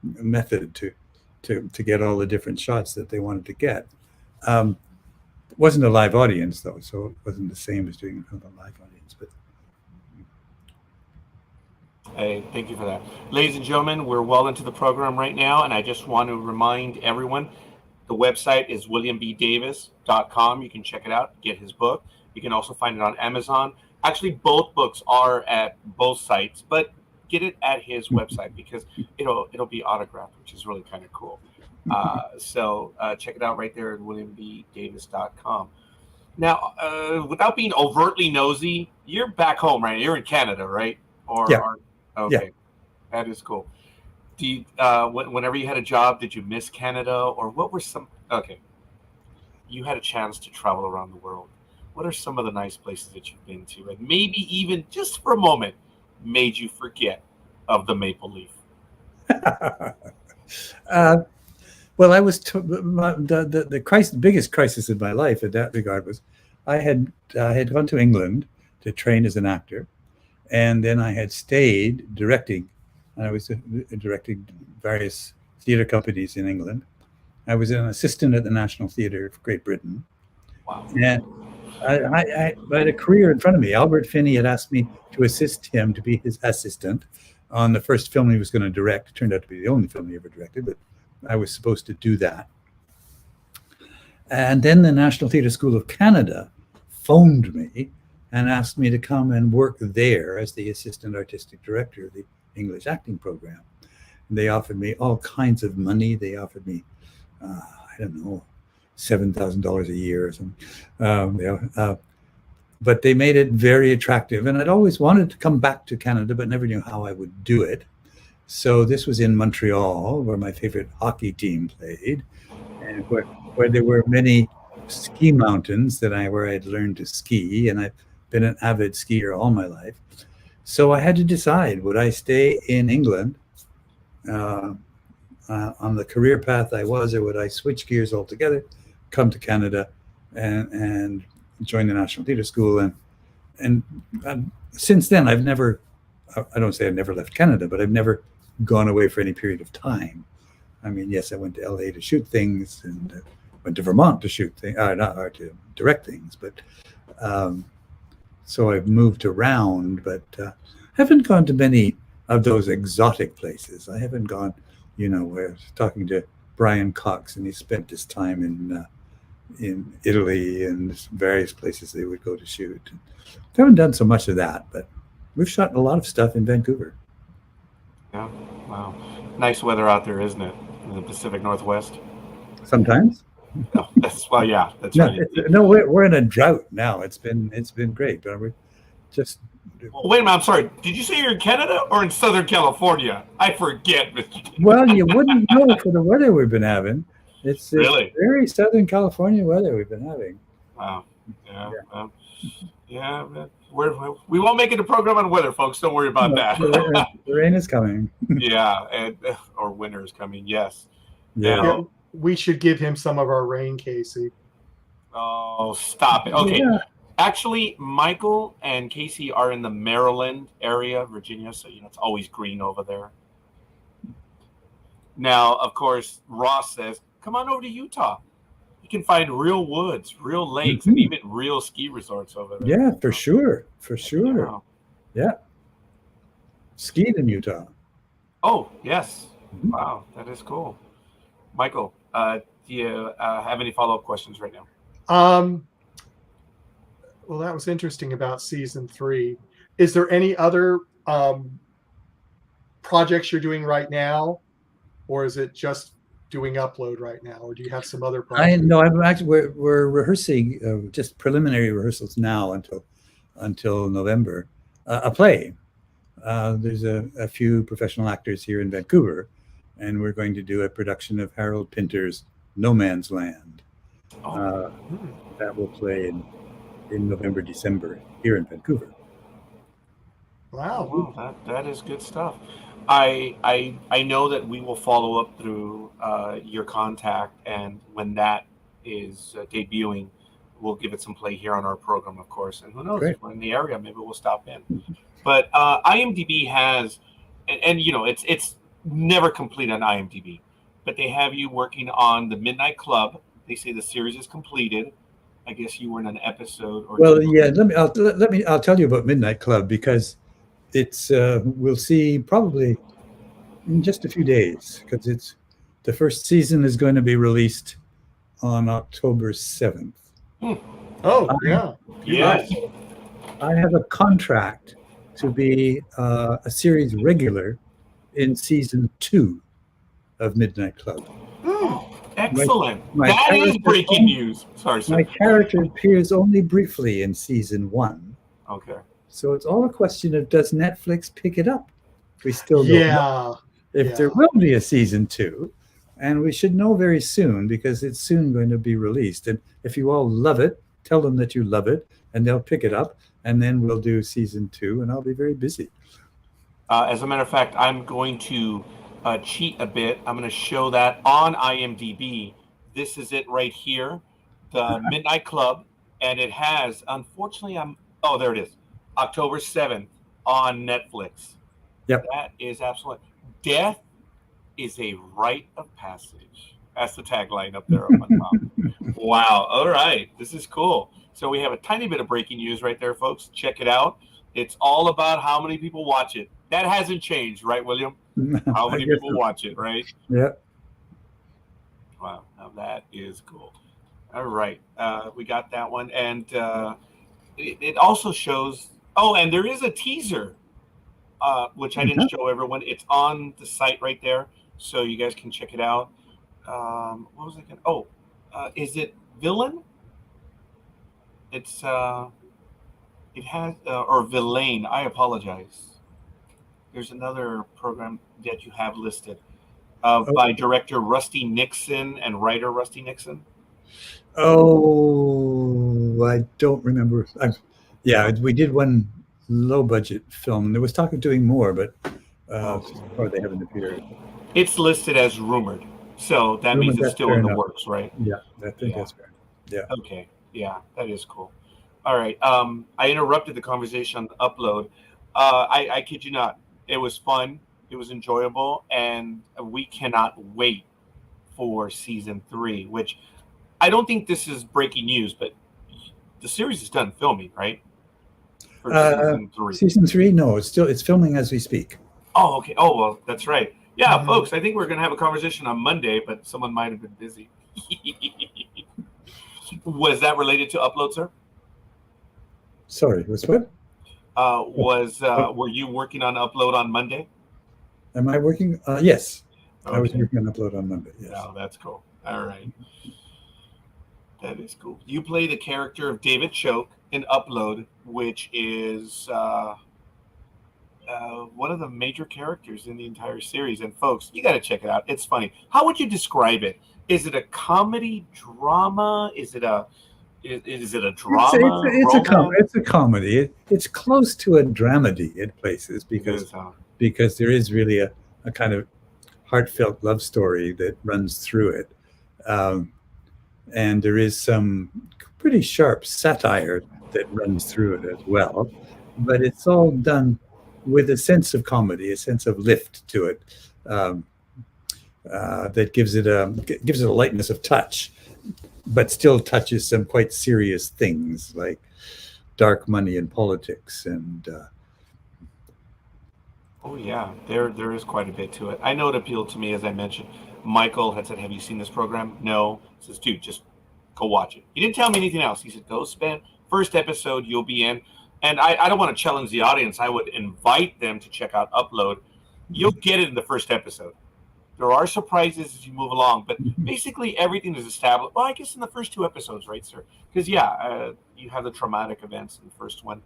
method to get all the different shots that they wanted to get. It wasn't a live audience though, so it wasn't the same as doing it in front of a live audience. But Hey, thank you for that. Ladies and gentlemen, we're well into the program right now, and I just want to remind everyone, the website is williambdavis.com. You can check it out, get his book. You can also find it on Amazon. Actually, both books are at both sites, but get it at his website because it'll be autographed, which is really kind of cool. So check it out right there at williambdavis.com. Now, without being overtly nosy, you're back home, right? You're in Canada, right? Okay, yeah. That is cool. Do you, whenever you had a job, did you miss Canada, or what were some? Okay, you had a chance to travel around the world. What are some of the nice places that you've been to, and maybe even just for a moment made you forget of the maple leaf? Well, I was the biggest crisis in my life in that regard was I had gone to England to train as an actor, and then I had stayed directing. I was directing various theatre companies in England. I was an assistant at the National Theatre of Great Britain. Wow. And I had a career in front of me. Albert Finney had asked me to assist him, to be his assistant on the first film he was going to direct. It turned out to be the only film he ever directed, but I was supposed to do that. And then the National Theatre School of Canada phoned me and asked me to come and work there as the assistant artistic director of the English acting program. And they offered me all kinds of money. They offered me, I don't know, $7,000 a year or something. But they made it very attractive. And I'd always wanted to come back to Canada, but never knew how I would do it. So this was in Montreal, where my favorite hockey team played, and where there were many ski mountains where I'd learned to ski, and I've been an avid skier all my life. So I had to decide, would I stay in England on the career path I was, or would I switch gears altogether, come to Canada and join the National Theatre School? And since then, I don't say I've never left Canada, but I've never gone away for any period of time. I mean, yes, I went to LA to shoot things, and went to Vermont to shoot things, to direct things, but so I've moved around, but haven't gone to many of those exotic places. I haven't gone, where I was talking to Brian Cox, and he spent his time in Italy and various places they would go to shoot. I haven't done so much of that, but we've shot a lot of stuff in Vancouver. Yeah. Wow. Nice weather out there, isn't it? In the Pacific Northwest. Sometimes. Oh, yeah, that's No, right. no, we're in a drought now. It's been great, but we're just Well, wait a minute. I'm sorry. Did you say you're in Canada or in Southern California? I forget, Mr. well, you wouldn't know for the weather we've been having. It's Really? very Southern California weather we've been having. Wow. Yeah. Yeah. Yeah. We won't make it a program on weather, folks. Don't worry about No, that. the rain is coming. Yeah, and or winter is coming. Yes. Yeah. Now, Yeah, we should give him some of our rain, Casey. oh, stop it. Okay. Yeah. Actually, Michael and Casey are in the Maryland area, Virginia, so it's always green over there. Now, of course, Ross says, "Come on over to Utah. You can find real woods, real lakes, and even real ski resorts over there." Yeah, for sure. For sure. Yeah. Yeah. Skied in Utah. Oh, yes. Mhm. Wow, that is cool. Michael, do you have any follow-up questions right now? Well, that was interesting about season 3. Is there any other projects you're doing right now, or is it just doing upload right now, or do you have some other projects? I'm actually we're rehearsing just preliminary rehearsals now until November. A play. There's a few professional actors here in Vancouver, and we're going to do a production of Harold Pinter's No Man's Land. That will play in November, December here in Vancouver. Wow. Well, that is good stuff. I know that we will follow up through your contact, and when that is debuting, we'll give it some play here on our program, of course. And who knows, Great. if we're in the area, maybe we'll stop in. But IMDb has, and it's never complete on IMDb, but they have you working on the Midnight Club. They say the series is completed. I guess you were in an episode or Well, two. yeah. I'll tell you about Midnight Club because it's we'll see probably in just a few days because the first season is going to be released on October 7th. Oh, yeah. Yes. I have a contract to be a series regular in season 2 of Midnight Club. Excellent. My That is character- breaking news. Sorry, sir. My character appears only briefly in season 1. Okay. So it's all a question of, does Netflix pick it up? We still don't know if there will be a season 2, and we should know very soon because it's soon going to be released. And if you all love it, tell them that you love it, and they'll pick it up, and then we'll do season 2, and I'll be very busy. As a matter of fact, I'm going to cheat a bit. I'm going to show that on IMDb. This is it right here, the Midnight Club, and it has, unfortunately, there it is, October 7th on Netflix. Yep. That is absolute. Death is a rite of passage. That's the tagline up there on my top. Wow. All right. This is cool. So we have a tiny bit of breaking news right there, folks. Check it out. It's all about how many people watch it. That hasn't changed, right, William? How many people watch it, right? Yeah. Wow. Now that is cool. All right. We got that one. And it also shows, and there is a teaser, which I didn't show everyone. It's on the site right there, so you guys can check it out. What was it? Is it Villain? It's it has or Villain. I apologize. There's another program that you have listed by director Rusty Nixon and writer Rusty Nixon. Oh, I don't remember. We did one low budget film. There was talk of doing more, but or they haven't appeared. It's listed as rumored, so that means it's still in the works, right? Yeah, I think that's fair. Yeah. Okay. Yeah, that is cool. All right. I interrupted the conversation on the upload. I kid you not. It was fun. It was enjoyable, and we cannot wait for season 3. Which I don't think this is breaking news, but the series is done filming, right? For season 3. Season 3? No, it's filming as we speak. Oh, okay. Oh, well, that's right. Yeah, folks. I think we're gonna have a conversation on Monday, but someone might have been busy. Was that related to upload, sir? Sorry, was what? Were you working on upload on Monday? Am I working? Yes. I was Okay. working on Upload on Monday. Yes. Oh, that's cool. All right. That is cool. You play the character of David Choke in Upload, which is one of the major characters in the entire series. And folks, you got to check it out. It's funny. How would you describe it? Is it a comedy drama? Is it a drama? It's a comedy. It's close to a dramedy in places because there is really a kind of heartfelt love story that runs through it. And there is some pretty sharp satire that runs through it as well. But it's all done with a sense of comedy, a sense of lift to it, that gives it a lightness of touch, but still touches some quite serious things like dark money and politics. And oh yeah, there is quite a bit to it. I know it appealed to me, as I mentioned. Michael had said, "Have you seen this program?" No. He says, "Dude, just go watch it." He didn't tell me anything else. He said, "Go spend first episode, you'll be in." And I don't want to challenge the audience. I would invite them to check out Upload. You'll get it in the first episode. There are surprises as you move along, but basically everything is established. Well, I guess in the first 2 episodes, right, sir? Because you have the traumatic events in the first one,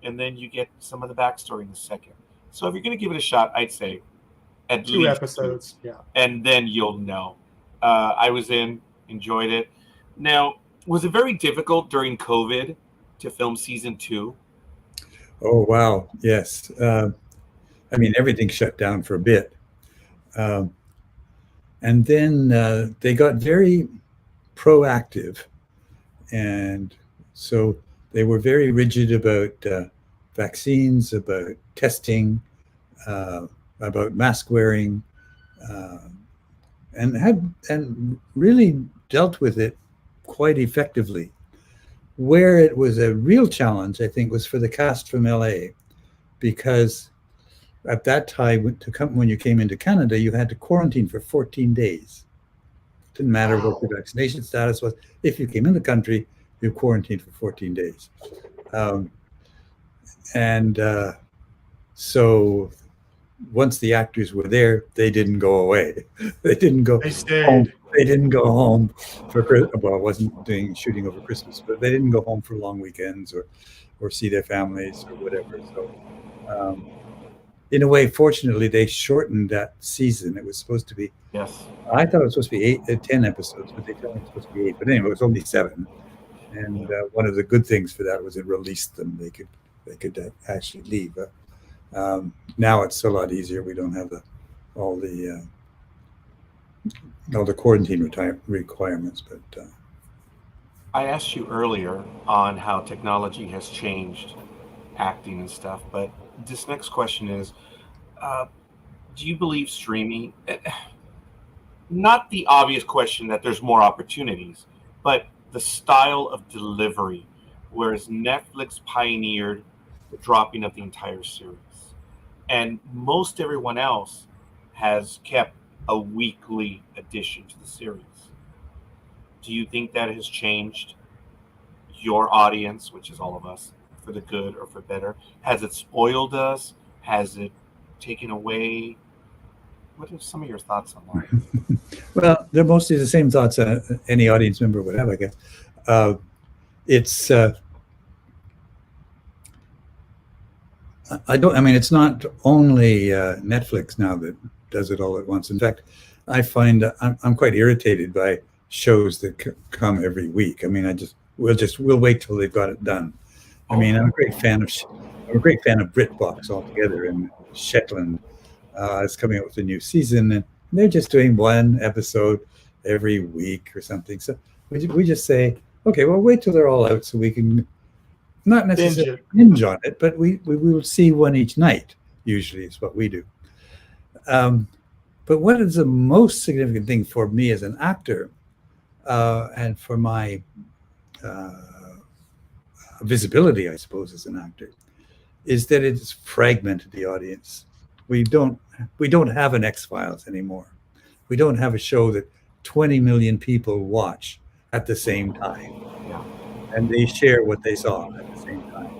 and then you get some of the backstory in the second. So if you're going to give it a shot, I'd say at 2 least episodes. 2, yeah, and then you'll know. I was enjoyed it. Now, was it very difficult during COVID to film season 2? Oh wow, yes. I mean, everything shut down for a bit. And then they got very proactive. And so they were very rigid about vaccines, about testing, about mask wearing, and really dealt with it quite effectively. Where it was a real challenge, I think, was for the cast from LA, because at that time, when you came into Canada, you had to quarantine for 14 days. Didn't matter what your vaccination status was. If you came in the country, you quarantined for 14 days. So once the actors were there, they didn't go away. They didn't go. They stayed. Home. They didn't go home for well, I wasn't doing shooting over Christmas, but they didn't go home for long weekends or see their families or whatever. So, in a way, fortunately, they shortened that season. It was supposed to be. Yes. I thought it was supposed to be 10 episodes, but they told me it was supposed to be 8. But anyway, it was only 7. And one of the good things for that was it released them. They could actually leave. Now it's a lot easier. We don't have all the quarantine requirements. But I asked you earlier on how technology has changed acting and stuff, but this next question is, do you believe streaming? Not the obvious question that there's more opportunities, but the style of delivery, whereas Netflix pioneered the dropping of the entire series, and most everyone else has kept a weekly addition to the series. Do you think that has changed your audience, which is all of us, for the good or for better? Has it spoiled us? Has it taken away? What are some of your thoughts on that? Well, they're mostly the same thoughts any audience member would have, I guess. It's it's not only Netflix now that does it all at once. In fact, I find I'm quite irritated by shows that come every week. I mean, we'll wait till they've got it done. I mean, I'm a great fan of BritBox altogether, and Shetland is coming out with a new season, and they're just doing 1 episode every week or something. So we just say, okay, well, wait till they're all out so we can not necessarily binge on it, but we will see one each night. Usually, is what we do. But what is the most significant thing for me as an actor, and for my visibility, I suppose, as an actor, is that it's fragmented the audience. We don't have an X-Files anymore. We don't have a show that 20 million people watch at the same time, and they share what they saw at the same time.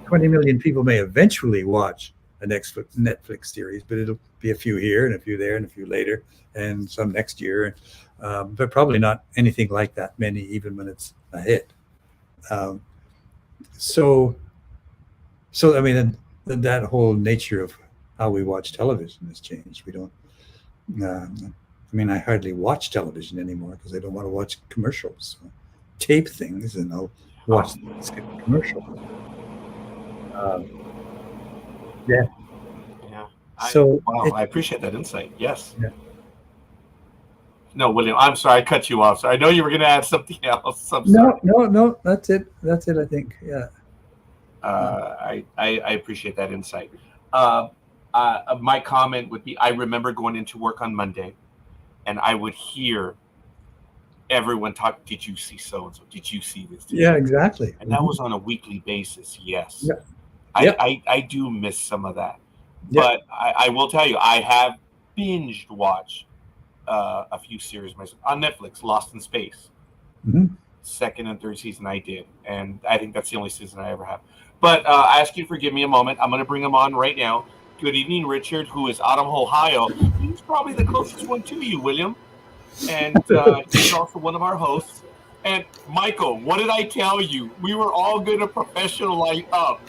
20 million people may eventually watch a Netflix series, but it'll be a few here and a few there and a few later and some next year, but probably not anything like that many, even when it's a hit. So I mean, and that whole nature of how we watch television has changed. We don't. I mean, I hardly watch television anymore because I don't want to watch commercials. So tape things and I'll watch the commercial. Yeah. Yeah. I appreciate that insight. Yes. Yeah. No, William, I'm sorry I cut you off. So I know you were going to add something else. No. That's it. I think. Yeah. I appreciate that insight. My comment would be, I remember going into work on Monday, and I would hear everyone talk. Did you see so and so? Did you see this? Exactly. And that was on a weekly basis. Yes. Yeah. I do miss some of that, but I will tell you, I have binged watched a few series myself on Netflix. Lost in Space, second and third season I did, and I think that's the only season I ever have. But I ask you to forgive me a moment. I'm going to bring him on right now. Good evening, Richard, who is out of Ohio. He's probably the closest one to you, William, and he's also one of our hosts. And Michael, what did I tell you? We were all going to professionalize up.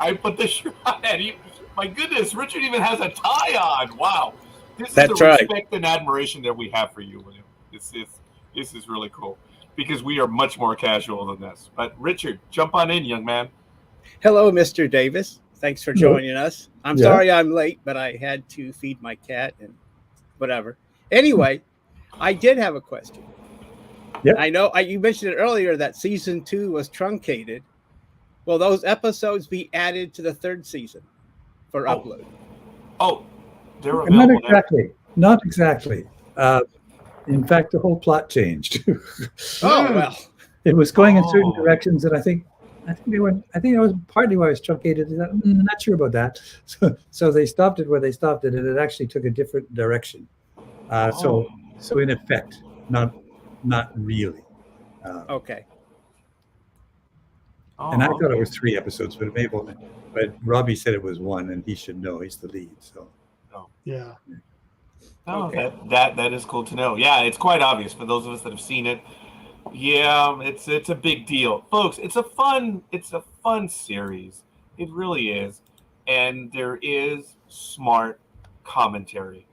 I put the shirt on, and my goodness, Richard even has a tie on. Wow. This is the respect and admiration that we have for you, William. This is really cool because we are much more casual than this. But Richard, jump on in, young man. Hello, Mr. Davis. Thanks for joining us. I'm sorry I'm late, but I had to feed my cat and whatever. Anyway, I did have a question. Yeah. I know you mentioned it earlier that season 2 was truncated. Will those episodes be added to the third season for upload? Oh, they're available. Not exactly. In fact, the whole plot changed. Oh, well. It was going in certain directions, and I think that was partly why it was truncated. I'm not sure about that. So they stopped it where they stopped it, and it actually took a different direction. So in effect, not really. Okay. And I thought it was 3 episodes, but but Robbie said it was 1, and he should know. He's the lead. So. Yeah. Oh, that is cool to know. Yeah, it's quite obvious for those of us that have seen it. Yeah, it's a big deal, folks. It's a fun series. It really is, and there is smart commentary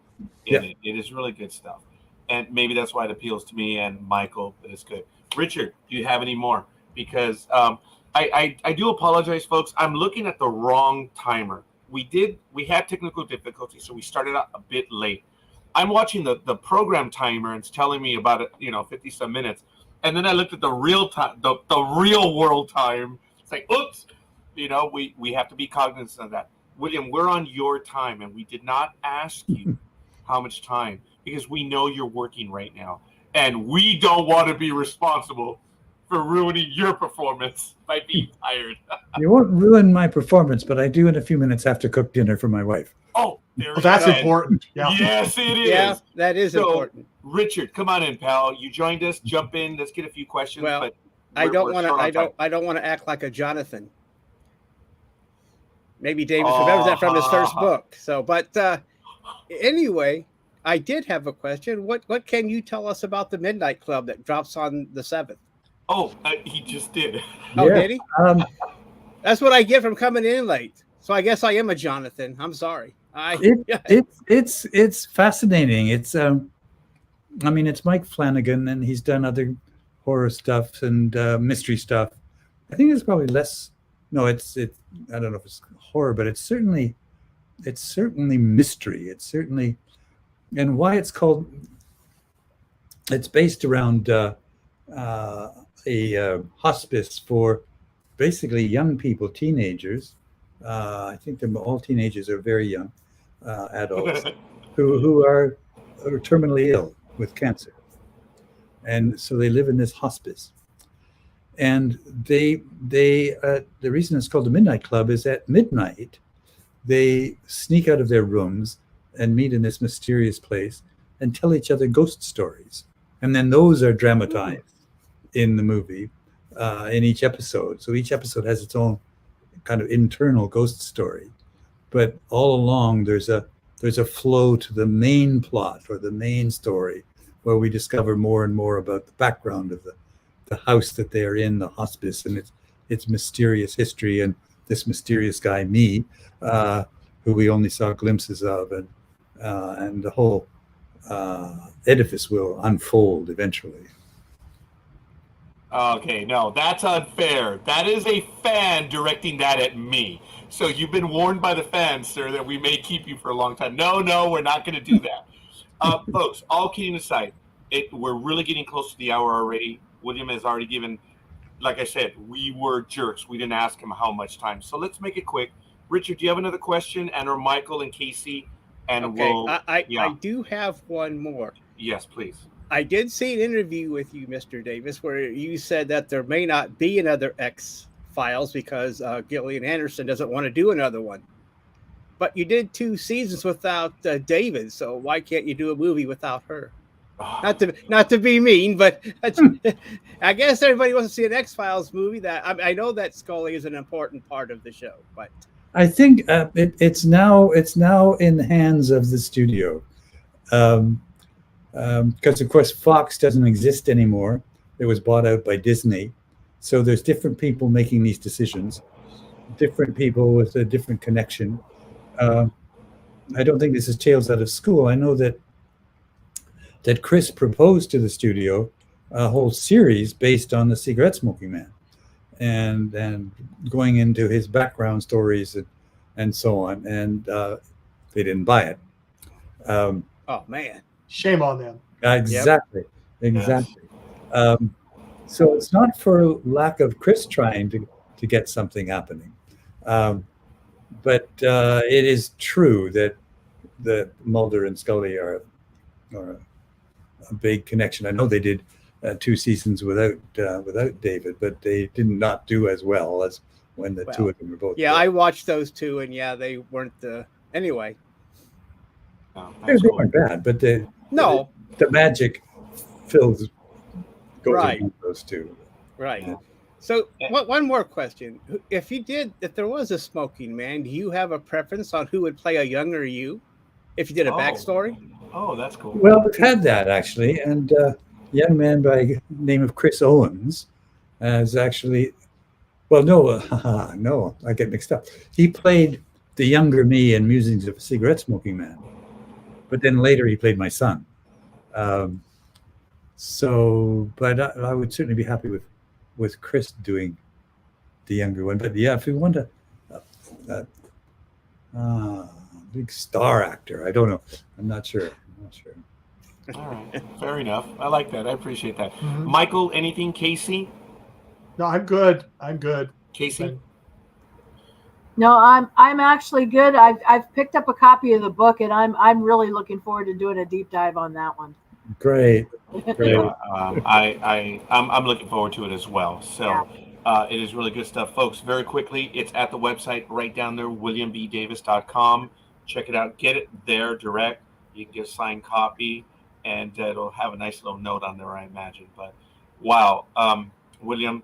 in it. It is really good stuff, and maybe that's why it appeals to me and Michael. It's good. Richard, do you have any more? Because I do apologize, folks. I'm looking at the wrong timer. We had technical difficulties, so we started out a bit late. I'm watching the program timer, and it's telling me about it, 50 some minutes. And then I looked at the real time, the real world time. It's like, oops, we have to be cognizant of that. William, we're on your time, and we did not ask you how much time because we know you're working right now, and we don't want to be responsible for ruining your performance by being tired. You won't ruin my performance, but I do in a few minutes have to cook dinner for my wife. Oh, that's important. Yeah. Yes, it is. Yeah, that is important. Richard, come on in, pal. You joined us. Jump in. Let's get a few questions. Well, but I don't want to act like a Jonathan. Maybe Davis remembers that from his first book. So, but anyway, I did have a question. What can you tell us about the Midnight Club that drops on the 7th? Oh, he just did. Oh, did he? That's what I get from coming in late. So I guess I am a Jonathan. I'm sorry. It's fascinating. It's it's Mike Flanagan, and he's done other horror stuff and mystery stuff. I think it's probably less. No, it's I don't know if it's horror, but it's certainly mystery. It's certainly, and why it's called. It's based around a hospice for basically young people, teenagers. I think they're all teenagers are very young adults who are terminally ill with cancer, and so they live in this hospice. And the reason it's called the Midnight Club is at midnight they sneak out of their rooms and meet in this mysterious place and tell each other ghost stories, and then those are dramatized in the movie in each episode. So each episode has its own kind of internal ghost story, but all along there's a flow to the main plot or the main story, where we discover more and more about the background of the house that they are in, the hospice, and its mysterious history, and this mysterious guy, me, who we only saw glimpses of, and the whole edifice will unfold eventually. Okay, no, that's unfair. That is a fan directing that at me. So you've been warned by the fans, sir, that we may keep you for a long time. No, we're not going to do that. Folks, all kidding aside, we're really getting close to the hour already. William has already given, like I said, we were jerks. We didn't ask him how much time. So let's make it quick. Richard, do you have another question? And or Michael and Casey? And okay, I do have one more. Yes, please. I did see an interview with you, Mr. Davis, where you said that there may not be another X-Files because Gillian Anderson doesn't want to do another one. But you did 2 seasons without David, so why can't you do a movie without her? Not to be mean, but I guess everybody wants to see an X-Files movie. That I know that Scully is an important part of the show, but I think it's now in the hands of the studio. Because of course Fox doesn't exist anymore. It was bought out by Disney. So there's different people making these decisions, different people with a different connection. I don't think this is Tales Out of School. I know that Chris proposed to the studio a whole series based on the cigarette smoking man, and going into his background stories and so on. And they didn't buy it. Oh man. Shame on them. Exactly. Yes. So it's not for lack of Chris trying to get something happening, but it is true that Mulder and Scully are a big connection. I know they did 2 seasons without David, but they did not do as well as when the two of them were both. Yeah, there. I watched those 2, and they weren't anyway. They weren't bad, but the magic goes right. into those 2. Right. Yeah. So one more question. If there was a smoking man, do you have a preference on who would play a younger you? If you did a backstory? Oh, that's cool. Well, we've had that actually. And a young man by the name of Chris Owens has actually, no, I get mixed up. He played the younger me in Musings of a Cigarette Smoking Man. But then later he played my son. But I would certainly be happy with Chris doing the younger one. But yeah, if we want a big star actor, I don't know. I'm not sure. All right, fair enough. I like that. I appreciate that. Mm-hmm. Michael, anything? Casey? No, I'm good. Casey? No, I'm actually good. I've picked up a copy of the book, and I'm really looking forward to doing a deep dive on that one. Great. I'm looking forward to it as well. So it is really good stuff, folks. Very quickly, it's at the website right down there, williambdavis.com. Check it out. Get it there direct. You can get a signed copy, and it'll have a nice little note on there, I imagine. But wow, William.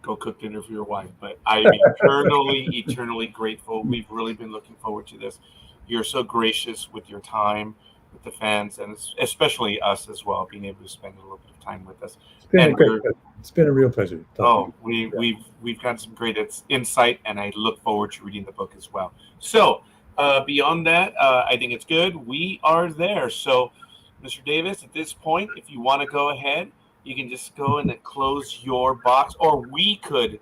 Go cook dinner for your wife, but I'm eternally grateful. We've really been looking forward to this. You're so gracious with your time, with the fans, and especially us as well, being able to spend a little bit of time with us. It's been a real pleasure. We've got some great insight, and I look forward to reading the book as well. So beyond that, I think it's good. We are there. So, Mr. Davis, at this point, if you want to go ahead, you can just go and close your box, or we could.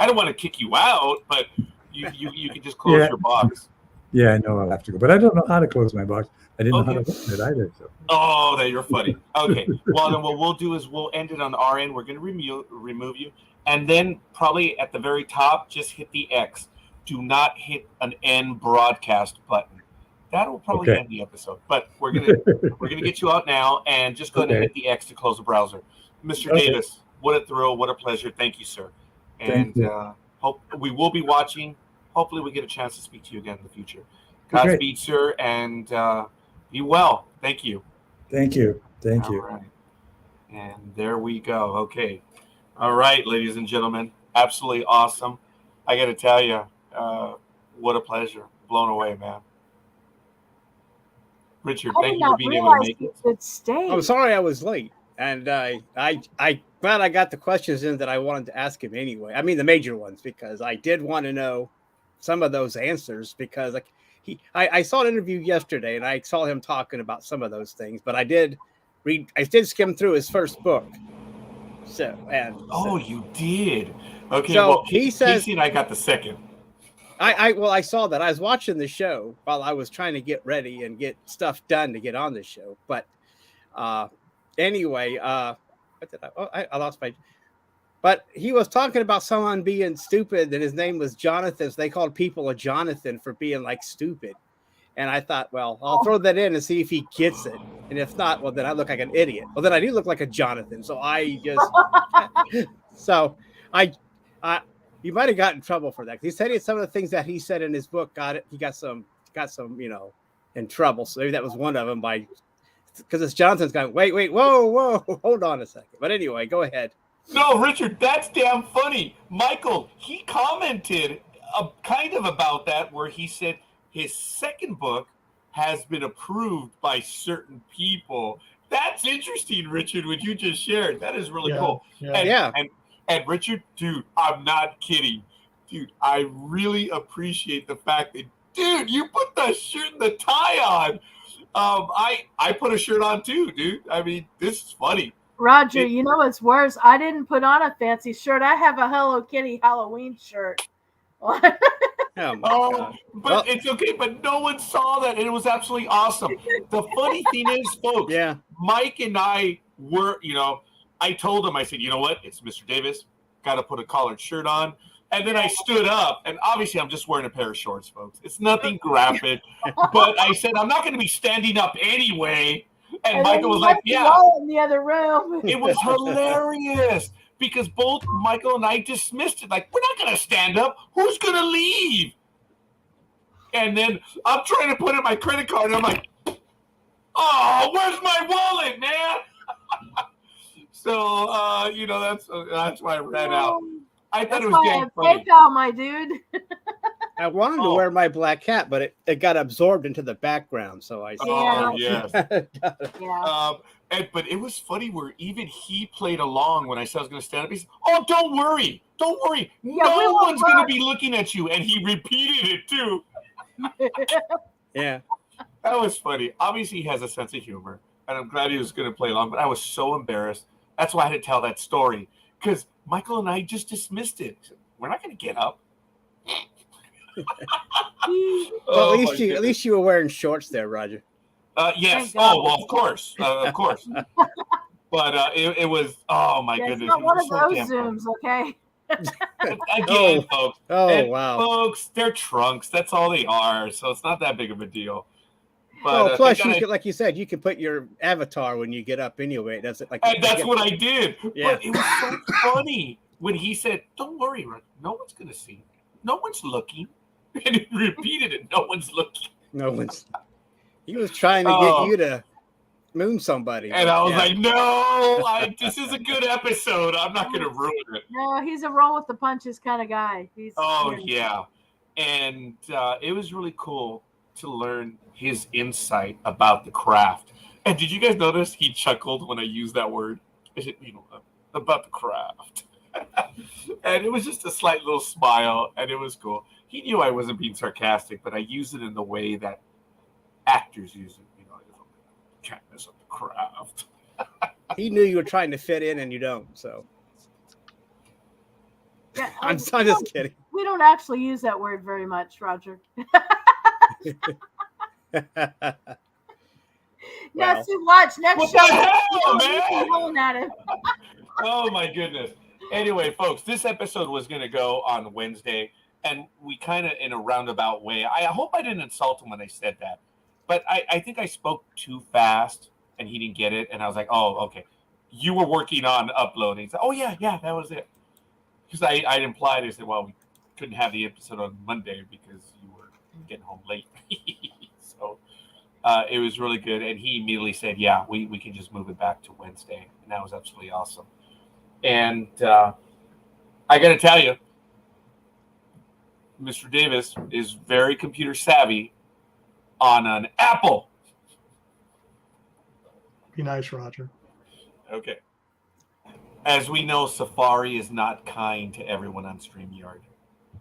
I don't want to kick you out, but you can just close your box. Yeah, I know I'll have to go, but I don't know how to close my box. I didn't know how to open it either. So. Oh, that you're funny. Okay, well then what we'll do is we'll end it on our end. We're going to remove you, and then probably at the very top, just hit the X. Do not hit an end broadcast button. That will probably end the episode, but we're gonna get you out now, and just go ahead and hit the X to close the browser. Mr. Davis, what a thrill, what a pleasure. Thank you, sir. And hope we will be watching. Hopefully, we get a chance to speak to you again in the future. Godspeed, sir, and be well. Thank you. Thank you. All right. And there we go. Okay. All right, ladies and gentlemen, absolutely awesome. I got to tell you, What a pleasure. Blown away, man. Richard, I thank did you for not being able to realize make you it. could stay. I'm sorry I was late, and I glad I got the questions in that I wanted to ask him anyway. I mean the major ones, because I did want to know some of those answers, because like I saw an interview yesterday and I saw him talking about some of those things, but I did skim through his first book. Oh, you did. Okay, So well, he says, Casey and I got the second. I saw that. I was watching the show while I was trying to get ready and get stuff done to get on the show. But anyway, what did I lost my. But he was talking about someone being stupid, and his name was Jonathan. So they called people a Jonathan for being like stupid. And I thought, well, I'll throw that in and see if he gets it. And if not, well, then I look like an idiot. Well, then I do look like a Jonathan. So you might have gotten in trouble for that. He said some of the things that he said in his book he got some, in trouble. So maybe that was one of them because it's Jonathan's going, wait, whoa, hold on a second. But anyway, go ahead. No, Richard, that's damn funny. Michael, he commented kind of about that, where he said his second book has been approved by certain people. That's interesting, Richard, what you just shared. That is really cool. Yeah. And Richard, dude, I'm not kidding. Dude, I really appreciate the fact that, dude, you put the shirt and the tie on. I put a shirt on too, dude. I mean, this is funny. Roger, you know what's worse? I didn't put on a fancy shirt. I have a Hello Kitty Halloween shirt. But it's okay. But no one saw that, and it was absolutely awesome. The funny thing is, folks, Mike and I were, I told him, I said, you know what? It's Mr. Davis. Got to put a collared shirt on. And then I stood up, and obviously I'm just wearing a pair of shorts, folks. It's nothing graphic. But I said, I'm not going to be standing up anyway. And Michael was like, yeah. In the other room. It was hilarious because both Michael and I dismissed it. Like, we're not going to stand up. Who's going to leave? And then I'm trying to put in my credit card, and I'm like, oh, where's my wallet, man? So, that's why I ran out. I thought it was damn funny. PayPal, my dude. I wanted to wear my black hat, but it got absorbed into the background, so I. Oh yes. But it was funny where even he played along when I said I was going to stand up. He said, "Oh, don't worry. No one's going to be looking at you," and he repeated it too. Yeah, that was funny. Obviously, he has a sense of humor, and I'm glad he was going to play along. But I was so embarrassed. That's why I had to tell that story because Michael and I just dismissed it. We're not going to get up. Well, at least you were wearing shorts there, Roger. Yes. Oh, well, of course. But it was. Oh my goodness! It's not one of so those Zooms, okay? Again, folks. Wow, folks! They're trunks. That's all they are. So it's not that big of a deal. But plus, like you said, you can put your avatar when you get up anyway. That's what I did. Yeah. But it was so funny when he said, "Don't worry, no one's going to see. No one's looking." And he repeated it. No one's looking. No one's. He was trying to get you to moon somebody. And I was like, no, this is a good episode. I'm not going to ruin it. No, he's a roll with the punches kind of guy. Yeah. And it was really cool to learn his insight about the craft. And did you guys notice he chuckled when I used that word? I said, about the craft. And it was just a slight little smile, and it was cool. He knew I wasn't being sarcastic, but I used it in the way that actors use it. Can't mess up the craft. He knew you were trying to fit in, and you don't. So yeah, I'm just kidding. We don't actually use that word very much, Roger. Now, see, watch next show. At him. Oh my goodness. Anyway, folks, this episode was going to go on Wednesday. And we kind of, in a roundabout way, I hope I didn't insult him when I said that. But I think I spoke too fast, and he didn't get it. And I was like, oh, okay. You were working on uploading. He said, oh, yeah, that was it. Because I implied, I said, well, we couldn't have the episode on Monday because you were getting home late. So it was really good. And he immediately said, yeah, we can just move it back to Wednesday. And that was absolutely awesome. And I got to tell you, Mr. Davis is very computer savvy on an Apple. Be nice, Roger. Okay. As we know, Safari is not kind to everyone on StreamYard.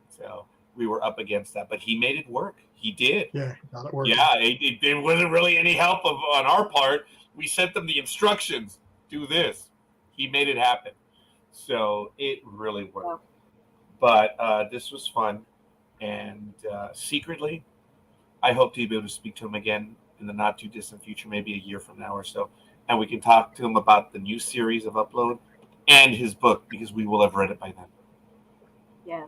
So we were up against that, but he made it work. He did. Yeah, got it working. Yeah, it wasn't really any help on our part. We sent them the instructions. Do this. He made it happen. So it really worked. But this was fun. And secretly, I hope to be able to speak to him again in the not too distant future, maybe a year from now or so. And we can talk to him about the new series of Upload and his book, because we will have read it by then. Yes.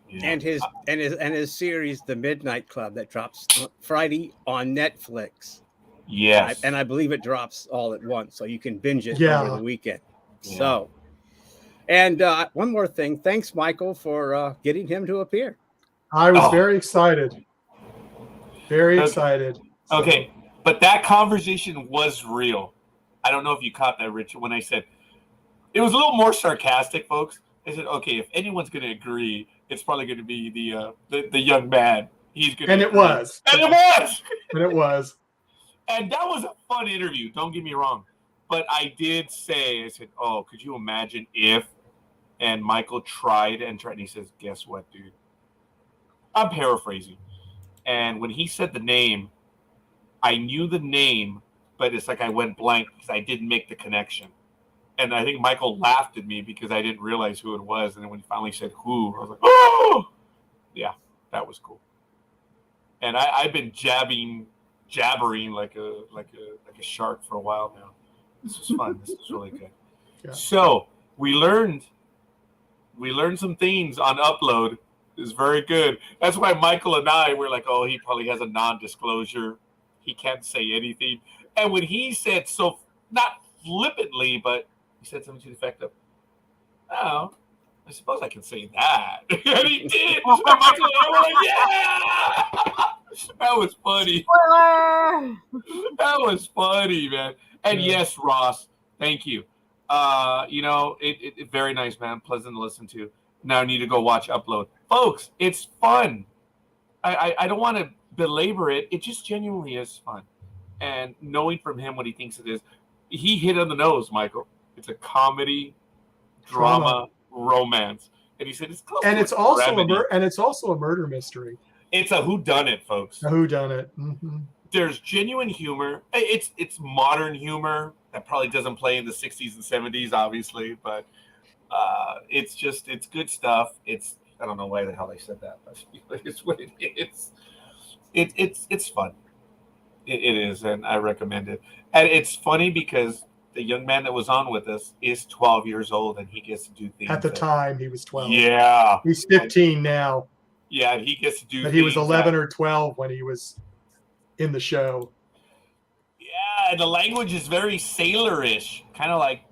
Yeah. And his series, The Midnight Club, that drops Friday on Netflix. Yes. And I believe it drops all at once, so you can binge it Yeah. over the weekend. Yeah. So, and one more thing. Thanks, Michael, for getting him to appear. I was very excited. Very excited. Okay, but that conversation was real. I don't know if you caught that, Richard, when I said it was a little more sarcastic, folks. I said, okay, if anyone's going to agree, it's probably going to be the young man. He's going to And it was. And it was. And it was. And that was a fun interview. Don't get me wrong. But I did say, I said, oh, could you imagine if, and Michael tried. And he says, guess what, dude? I'm paraphrasing. And when he said the name, I knew the name, but it's like I went blank because I didn't make the connection. And I think Michael laughed at me because I didn't realize who it was. And then when he finally said who, I was like, oh! Yeah, that was cool. And I've been jabbering like a shark for a while now. This was fun. This was really good. Yeah. So we learned some things on Upload. It's very good. That's why Michael and I were like, oh, he probably has a non-disclosure. He can't say anything. And when he said, so not flippantly, but he said something to the effect of, oh, I suppose I can say that. And he did. And Michael and I were like, yeah! That was funny. Spoiler! That was funny, man. And yes, Ross, thank you. It very nice, man. Pleasant to listen to. Now I need to go watch Upload. Folks, it's fun. I don't want to belabor it. It just genuinely is fun. And knowing from him what he thinks it is, he hit on the nose, Michael. It's a comedy, drama, romance. And he said it's close. And to it's also brevity. a murder mystery. It's a whodunit, folks. A whodunit. Mm-hmm. There's genuine humor. It's modern humor that probably doesn't play in the 60s and 70s, obviously, but it's good stuff. I don't know why the hell I said that, but it's what it is. It's fun. It is, and I recommend it. And it's funny because the young man that was on with us is 12 years old, and he gets to do things. At the time, he was 12. Yeah. He's 15 now. Yeah, and he gets to do But things. he was 11 or 12 when he was in the show. Yeah, and the language is very sailorish, kind of like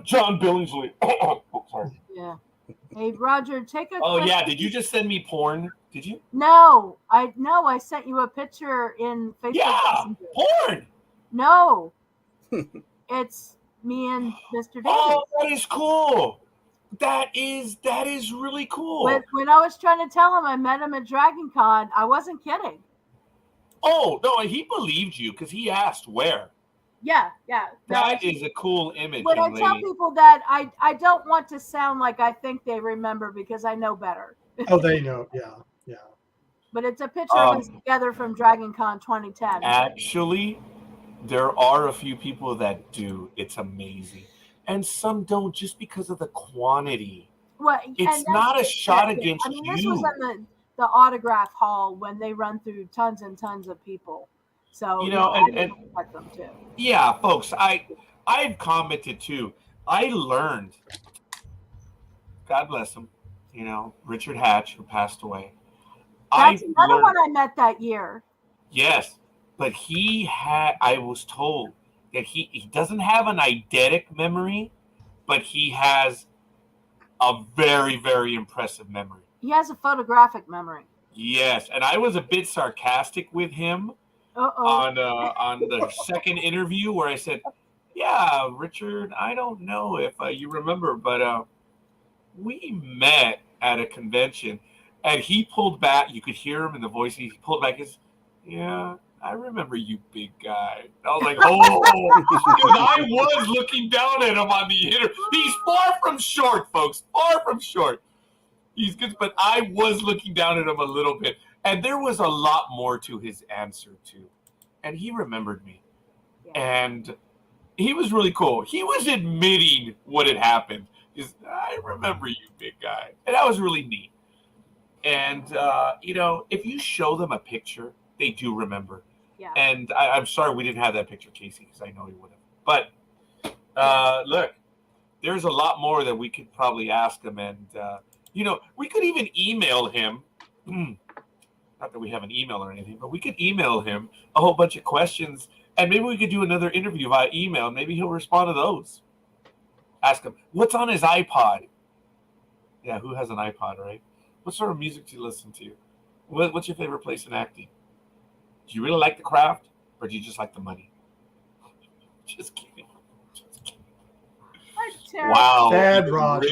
John Billingsley. Oh, sorry. Yeah. Hey, Roger, take a. Oh quick- yeah, did you just send me porn? Did you? No, I sent you a picture in Facebook. Yeah, Messenger. porn. No, it's me and Mr. Davis. Oh, that is cool. That is really cool. When I was trying to tell him I met him at Dragon Con, I wasn't kidding. Oh no, he believed you because he asked where. Yeah. That is a cool image. When I young tell lady. people that, I don't want to sound like I think they remember because I know better. Oh, they know. Yeah. But it's a picture of us together from Dragon Con 2010. Actually, there are a few people that do. It's amazing. And some don't just because of the quantity. Well, It's not a shot against this you. was in the autograph hall when they run through tons and tons of people. So I respect them too. Yeah, folks, I've commented too. I learned, God bless him, Richard Hatch, who passed away. That's another one I met that year. Yes, but I was told that he doesn't have an eidetic memory, but he has a very, very impressive memory. He has a photographic memory. Yes, and I was a bit sarcastic with him on the second interview where I said, yeah, Richard, I don't know if you remember, but we met at a convention. And he pulled back. You could hear him in the voice. He pulled back his, yeah, I remember you, big guy. I was like, oh, because I was looking down at him on the interview. He's far from short, folks. Far from short. He's good, but I was looking down at him a little bit. And there was a lot more to his answer, too. And he remembered me. Yeah. And he was really cool. He was admitting what had happened. I remember you, big guy. And that was really neat. And, if you show them a picture, they do remember. Yeah. And I'm sorry we didn't have that picture, Casey, because I know he would have. But look, there's a lot more that we could probably ask him. And, we could even email him. Not that we have an email or anything, but we could email him a whole bunch of questions. And maybe we could do another interview via email. Maybe he'll respond to those. Ask him, what's on his iPod? Yeah, who has an iPod, right? What sort of music do you listen to? What's your favorite place in acting? Do you really like the craft, or do you just like the money? Just kidding. Wow. Sad Roger.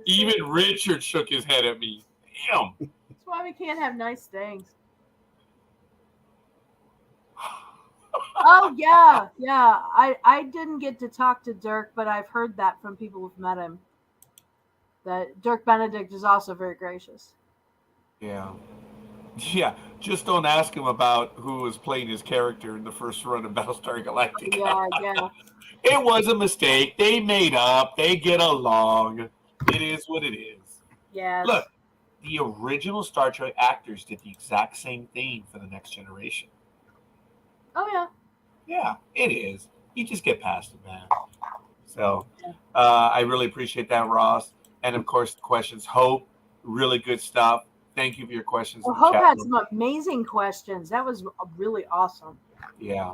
Even Richard shook his head at me. Damn. That's why we can't have nice things. Oh yeah. I didn't get to talk to Dirk, but I've heard that from people who've met him. That Dirk Benedict is also very gracious. Yeah. Yeah. Just don't ask him about who was playing his character in the first run of Battlestar Galactica. Yeah. It was a mistake. They made up. They get along. It is what it is. Yes. Look, the original Star Trek actors did the exact same thing for the Next Generation. Oh yeah. Yeah, it is. You just get past it, man. So I really appreciate that, Ross. And of course, the questions. Hope, really good stuff. Thank you for your questions. Well, Hope had some amazing questions. That was really awesome. Yeah.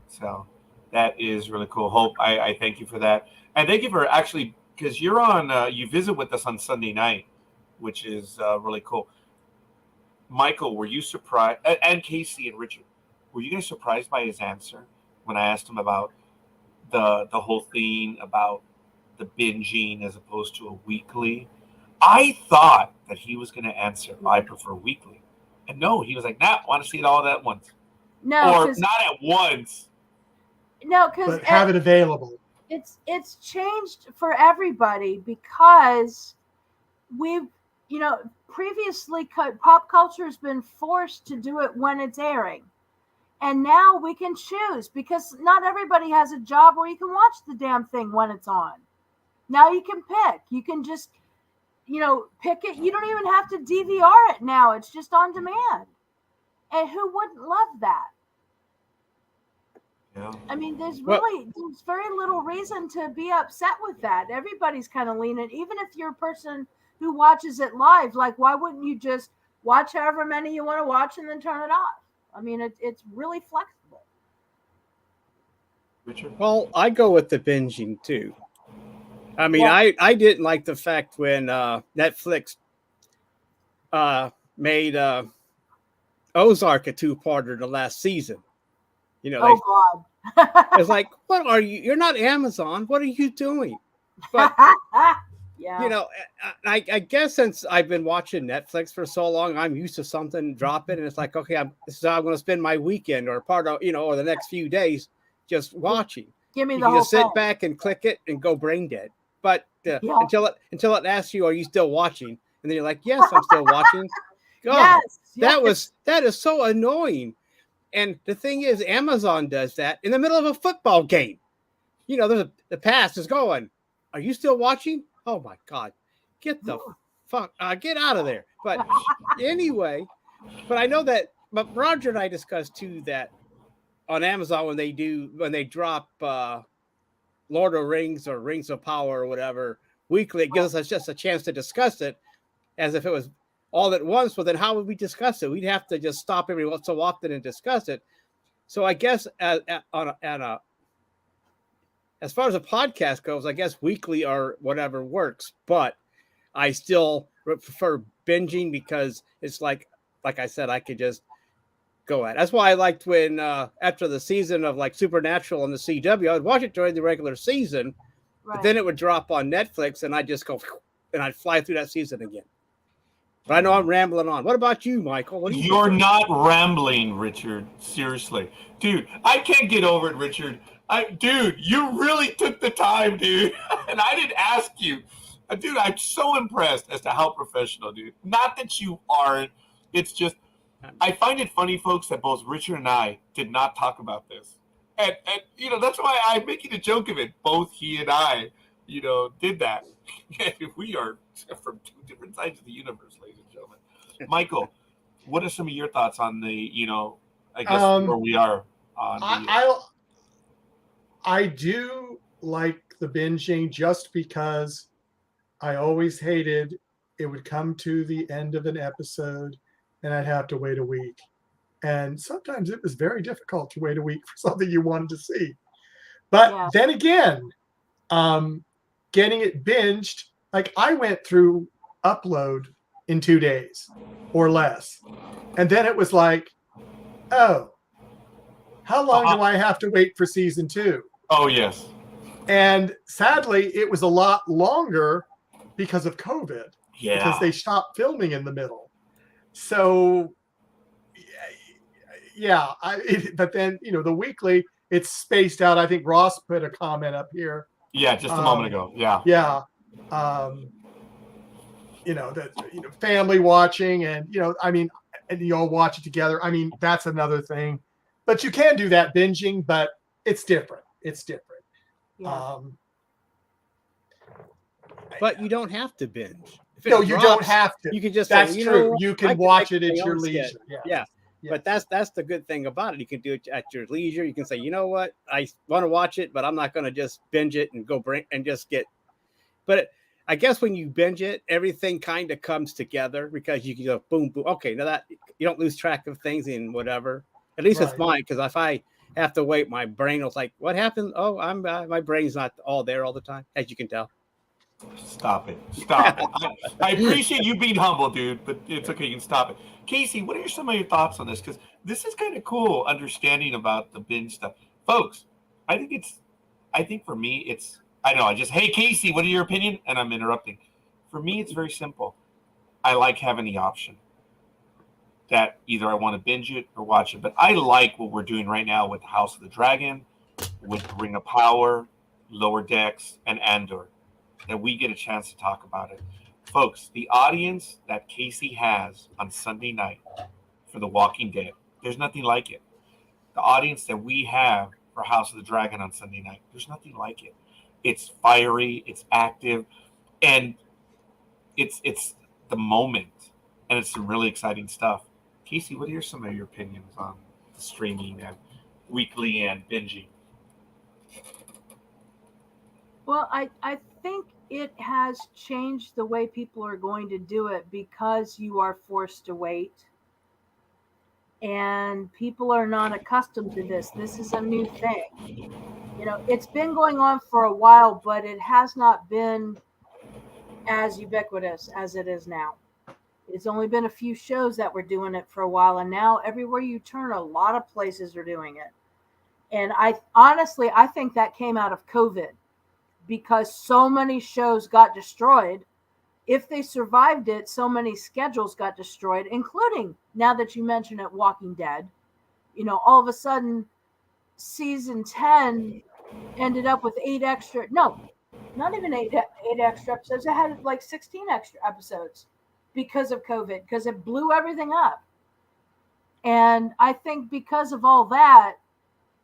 So that is really cool. Hope, I thank you for that. And thank you for actually, because you're on, you visit with us on Sunday night, which is really cool. Michael, were you surprised? And Casey and Richard, were you guys surprised by his answer when I asked him about the whole thing about the binging as opposed to a weekly? I thought that he was going to answer, I prefer weekly. And no, he was like, nah, want to see it all at once. No, or not at once. No, because have it available. It's changed for everybody because we've, previously pop culture has been forced to do it when it's airing. And now we can choose because not everybody has a job where you can watch the damn thing when it's on. Now you can pick. You can just, pick it. You don't even have to DVR it now. It's just on demand. And who wouldn't love that? Yeah. I mean, there's very little reason to be upset with that. Everybody's kind of leaning, even if you're a person who watches it live, like, why wouldn't you just watch however many you want to watch and then turn it off? I mean, it's really flexible. Richard? Well, I go with the binging too. I mean, yeah. I didn't like the fact when Netflix made Ozark a two-parter the last season. God. It's like, what are you? You're not Amazon. What are you doing? But yeah. I guess since I've been watching Netflix for so long, I'm used to something dropping, and it's like, okay, this is how I'm going to spend my weekend or part of, or the next few days just watching. Give me you the can whole just sit thing. back and click it and go brain dead. But until it asks you, are you still watching? And then you're like, yes, I'm still watching. God, yes. that is so annoying. And the thing is, Amazon does that in the middle of a football game. The pass is going. Are you still watching? Oh my God, get the fuck, get out of there. But anyway, I know that. But Roger and I discussed too that on Amazon when they drop Lord of the Rings or Rings of Power or whatever weekly, it gives us just a chance to discuss it as if it was all at once. Well, then how would we discuss it? We'd have to just stop every once so often and discuss it. So I guess as far as a podcast goes, I guess weekly or whatever works, but I still prefer binging because it's like I said, I could just go at it. That's why I liked when after the season of like Supernatural on the CW, I would watch it during the regular season, but then it would drop on Netflix and I'd just go and I'd fly through that season again. But I know I'm rambling on. What about you, Michael? What do you You're prefer? not rambling, Richard. Seriously. Dude, I can't get over it, Richard. Dude, you really took the time, dude. And I didn't ask you. Dude, I'm so impressed as to how professional, dude. Not that you aren't. It's just, I find it funny, folks, that both Richard and I did not talk about this. And that's why I'm making a joke of it. Both he and I, did that. We are from two different sides of the universe, ladies and gentlemen. Michael, what are some of your thoughts on the, I guess where we are on the... I do like the binging just because I always hated it would come to the end of an episode and I'd have to wait a week. And sometimes it was very difficult to wait a week for something you wanted to see. But then again, getting it binged, like I went through Upload in 2 days or less. And then it was like, oh, how long do I have to wait for season 2? Oh, yes. And sadly, it was a lot longer because of COVID. Yeah. Because they stopped filming in the middle. So, yeah. But then, the weekly, it's spaced out. I think Ross put a comment up here. Yeah, just a moment ago. Yeah. Yeah. Family watching and, and you all watch it together. I mean, that's another thing. But you can do that binging, but it's different. It's different. Yeah. But you don't have to binge. No, you don't have to. You can just That's say, true. You can watch it at your leisure. Yeah. But that's the good thing about it. You can do it at your leisure. You can say, you know what, I want to watch it, but I'm not going to just binge it and go just get. But I guess when you binge it, everything kind of comes together because you can go boom, boom. Okay, now that you don't lose track of things and whatever. At least it's mine, because if I have to wait, my brain was like, what happened? Oh, my brain's not all there all the time, as you can tell. Stop it. I appreciate you being humble, dude, but it's okay. You can stop it. Casey, what are some of your thoughts on this? Because this is kind of cool understanding about the binge stuff. Folks, I think for me, hey, Casey, what are your opinion? And I'm interrupting. For me, it's very simple. I like having the option that either I want to binge it or watch it. But I like what we're doing right now with House of the Dragon, with Ring of Power, Lower Decks, and Andor, that we get a chance to talk about it. Folks, the audience that Casey has on Sunday night for The Walking Dead, there's nothing like it. The audience that we have for House of the Dragon on Sunday night, there's nothing like it. It's fiery, it's active, and it's the moment, and it's some really exciting stuff. Casey, what are some of your opinions on the streaming and weekly and binging? Well, I think it has changed the way people are going to do it because you are forced to wait. And people are not accustomed to this. This is a new thing. It's been going on for a while, but it has not been as ubiquitous as it is now. It's only been a few shows that were doing it for a while, and now everywhere you turn, a lot of places are doing it. And I think that came out of COVID because so many shows got destroyed. If they survived it, so many schedules got destroyed, including, now that you mention it, Walking Dead. All of a sudden, season 10 ended up with 8 extra, no, not even 8 extra episodes. It had like 16 extra episodes because of COVID, because it blew everything up. And I think because of all that,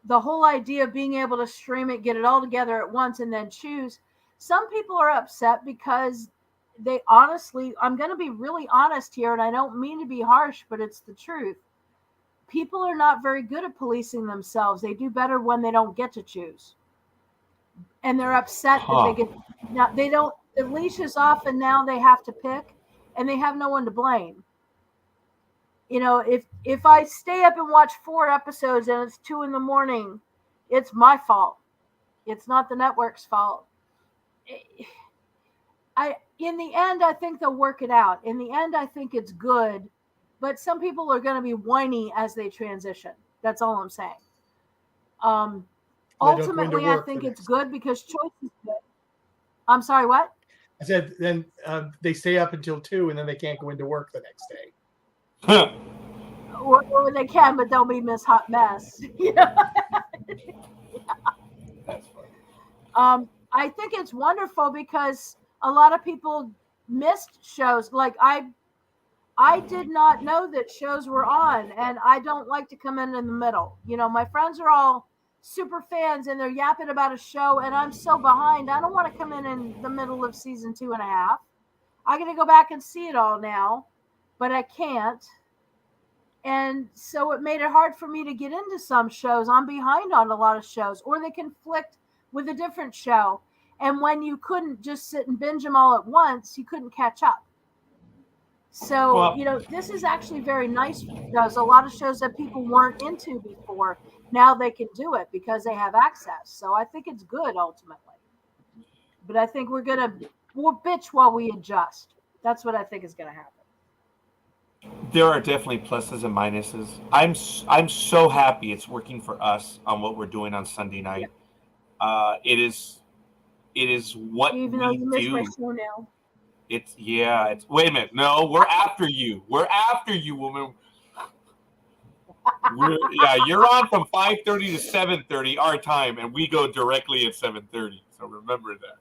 the whole idea of being able to stream it, get it all together at once, and then choose, some people are upset because they honestly, I'm going to be really honest here, and I don't mean to be harsh, but it's the truth. People are not very good at policing themselves. They do better when they don't get to choose. And they're upset that the leash is off and now they have to pick, and they have no one to blame. If I stay up and watch 4 episodes and it's 2 a.m, it's my fault. It's not the network's fault. In the end, I think they'll work it out. In the end, I think it's good, but some people are going to be whiny as they transition. That's all I'm saying. Ultimately, I think it's good because choice is good. I'm sorry, what? I said then they stay up until 2 and then they can't go into work the next day. Or they can, but they'll be Miss Hot Mess. That's funny. I think it's wonderful because a lot of people missed shows. Like I did not know that shows were on, and I don't like to come in the middle. My friends are all super fans and they're yapping about a show, and I'm so behind. I don't want to come in the middle of season 2.5. I got to go back and see it all now, but I can't. And so it made it hard for me to get into some shows. I'm behind on a lot of shows, or they conflict with a different show. And when you couldn't just sit and binge them all at once, you couldn't catch up. So, Well- this is actually very nice because a lot of shows that people weren't into before, now they can do it because they have access. So I think it's good ultimately. But I think we'll bitch while we adjust. That's what I think is going to happen. There are definitely pluses and minuses. I'm so happy it's working for us on what we're doing on Sunday night. It is what Even though we you missed my do. show now. It's wait a minute. No, we're after you. We're after you, woman. You're on from 5:30 to 7:30 our time, and we go directly at 7:30. So remember that.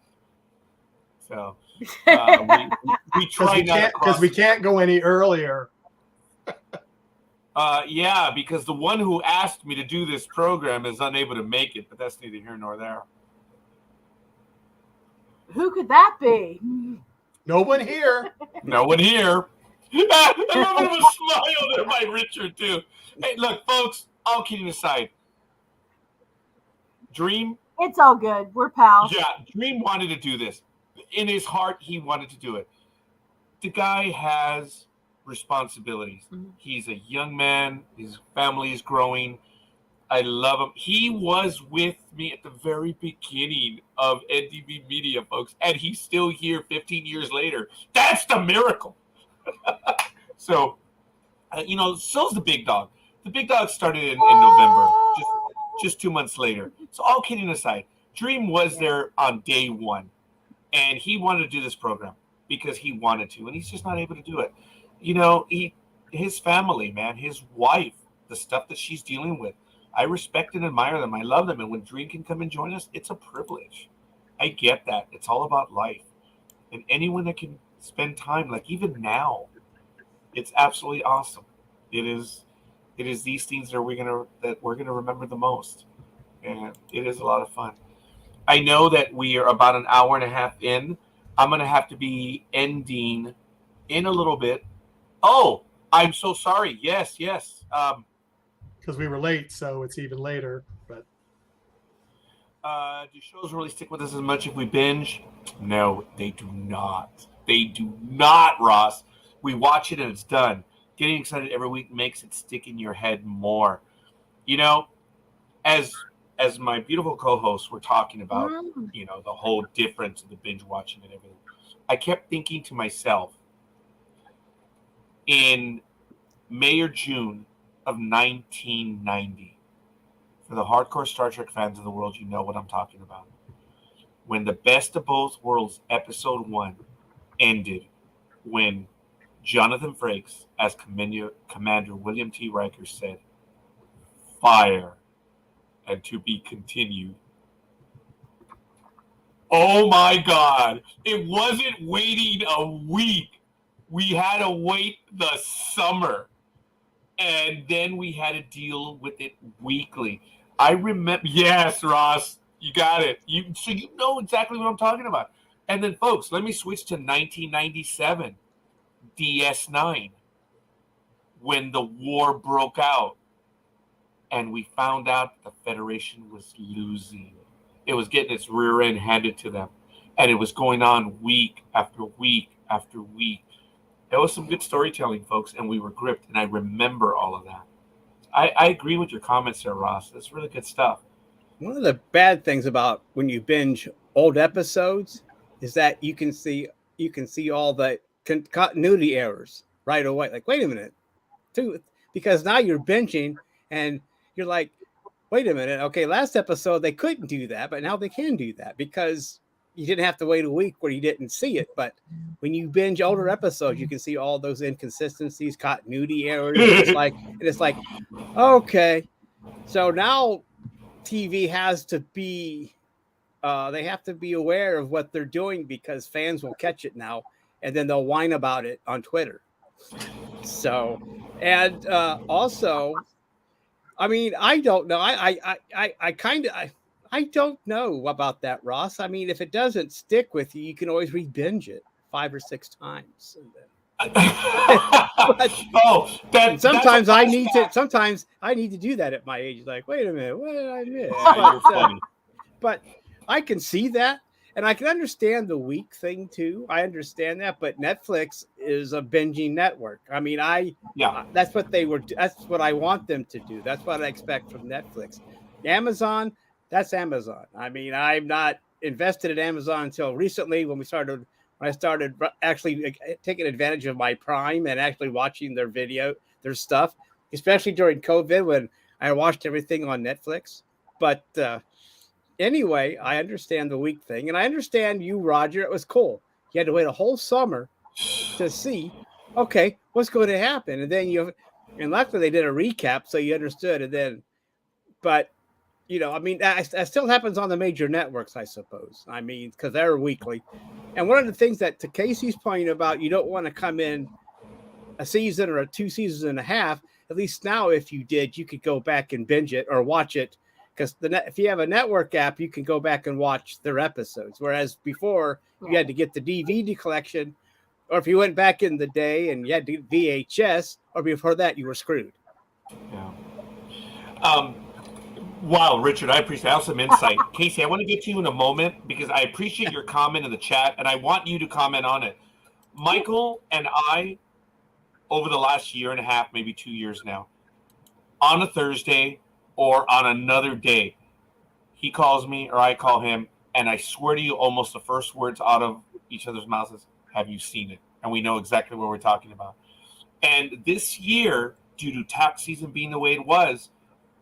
So we try not because we can't go any earlier. Because the one who asked me to do this program is unable to make it, but that's neither here nor there. Who could that be? No one here. No one here. I love a little smile there by Richard too. Hey, look, folks. All kidding aside, Dream. It's all good. We're pals. Yeah, Dream wanted to do this. In his heart, he wanted to do it. The guy has responsibilities. Mm-hmm. He's a young man. His family is growing. I love him. He was with me at the very beginning of NDB Media, folks, and he's still here 15 years later. That's the miracle. So, so's the big dog. The big dog started in November, just 2 months later. So all kidding aside, Dream was there on day one, and he wanted to do this program because he wanted to, and he's just not able to do it. His family, man, his wife, the stuff that she's dealing with, I respect and admire them. I love them. And when Dream can come and join us, it's a privilege. I get that. It's all about life. And anyone that can spend time, like even now, it's absolutely awesome. It is these things that we're gonna remember the most. And it is a lot of fun. I know that we are about an hour and a half in. I'm gonna have to be ending in a little bit. Oh, I'm so sorry. Yes. Because we were late, so it's even later. But do shows really stick with us as much if we binge? No, they do not. They do not, Ross. We watch it and it's done. Getting excited every week makes it stick in your head more. As my beautiful co-hosts were talking about, the whole difference of the binge watching and everything, I kept thinking to myself, in May or June of 1990, for the hardcore Star Trek fans of the world, you know what I'm talking about. When the Best of Both Worlds episode 1 ended, when Jonathan Frakes, as Commander William T. Riker, said, "Fire and to be continued." Oh my God. It wasn't waiting a week. We had to wait the summer. And then we had to deal with it weekly. I remember, yes, Ross, you got it. So you know exactly what I'm talking about. And then, folks, let me switch to 1997, DS9, when the war broke out. And we found out the Federation was losing. It was getting its rear end handed to them. And it was going on week after week after week. That was some good storytelling, folks, and we were gripped, and I remember all of that. I agree with your comments there, Ross. That's really good stuff. One of the bad things about when you binge old episodes is that you can see all the continuity errors right away. Like, wait a minute, because now you're binging and you're like, wait a minute, okay, last episode they couldn't do that, but now they can do that because you didn't have to wait a week where you didn't see it. But when you binge older episodes, you can see all those inconsistencies, continuity errors. It's like, okay, so now TV has to be, they have to be aware of what they're doing because fans will catch it now, and then they'll whine about it on Twitter. So, and also, I mean, I don't know. I don't know about that, Ross. I mean, if it doesn't stick with you, you can always re-binge it 5 or 6 times. Sometimes I need to do that at my age. Like, wait a minute, what did I miss? But I can see that, and I can understand the week thing too. I understand that, but Netflix is a binging network. I mean, that's what that's what I want them to do. That's what I expect from Netflix. Amazon, that's Amazon. I mean, I'm not invested in Amazon until recently when I started actually taking advantage of my Prime and actually watching their stuff, especially during COVID when I watched everything on Netflix. But anyway, I understand the week thing, and I understand you, Roger. It was cool. You had to wait a whole summer to see, okay, what's going to happen, and luckily they did a recap, so you understood. But I mean, that still happens on the major networks, I suppose. I mean, because they're weekly. And one of the things that, to Casey's point about, you don't want to come in a season or 2 seasons and a half. At least now, if you did, you could go back and binge it or watch it. Because if you have a network app, you can go back and watch their episodes. Whereas before, you had to get the DVD collection, or if you went back in the day and you had to VHS, or before that, you were screwed. Yeah. Wow, Richard, I appreciate that. Some insight. Casey, I want to get to you in a moment because I appreciate your comment in the chat, and I want you to comment on it. Michael and I, over the last year and a half, maybe 2 years now, on a Thursday or on another day, he calls me or I call him, and I swear to you, almost the first words out of each other's mouths is, "Have you seen it?" And we know exactly what we're talking about. And this year, due to tax season being the way it was,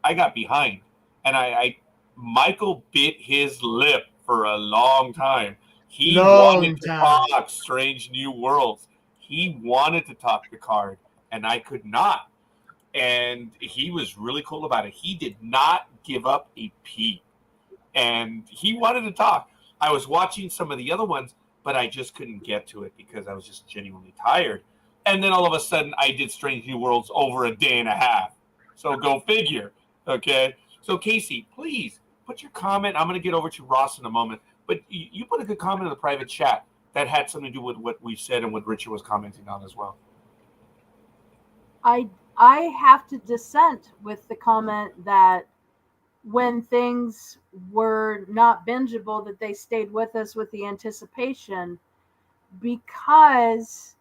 I got behind. And Michael bit his lip for a long time. He wanted to talk Strange New Worlds. He wanted to talk Picard, and I could not. And he was really cool about it. He did not give up a peep. And he wanted to talk. I was watching some of the other ones, but I just couldn't get to it because I was just genuinely tired. And then all of a sudden, I did Strange New Worlds over a day and a half. So go figure, okay? So, Casey, please put your comment. I'm going to get over to Ross in a moment. But you put a good comment in the private chat that had something to do with what we said and what Richard was commenting on as well. I have to dissent with the comment that when things were not bingeable, that they stayed with us with the anticipation. Because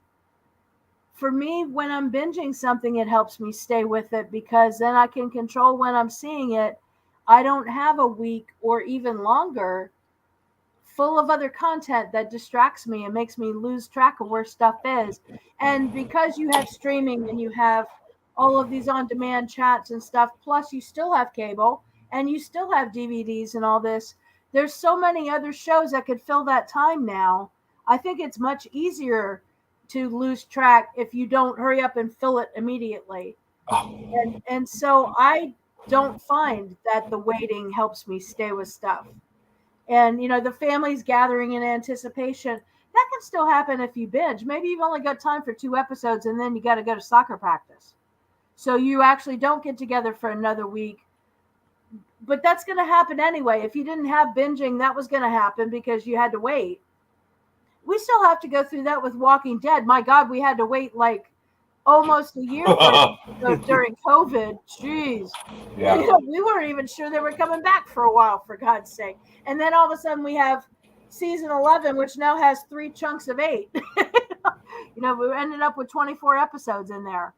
for me, when I'm binging something, it helps me stay with it because then I can control when I'm seeing it. I don't have a week or even longer full of other content that distracts me and makes me lose track of where stuff is. And because you have streaming and you have all of these on-demand chats and stuff, plus you still have cable and you still have DVDs and all this, there's so many other shows that could fill that time now. I think it's much easier to lose track if you don't hurry up and fill it immediately. And so I don't find that the waiting helps me stay with stuff. And, the family's gathering in anticipation, that can still happen if you binge. Maybe you've only got time for 2 episodes and then you got to go to soccer practice. So you actually don't get together for another week. But that's going to happen anyway. If you didn't have binging, that was going to happen because you had to wait. We still have to go through that with Walking Dead. My God, we had to wait like almost a year during COVID. Jeez. Yeah. We weren't even sure they were coming back for a while, for God's sake. And then all of a sudden we have season 11, which now has 3 chunks of 8. We ended up with 24 episodes in there.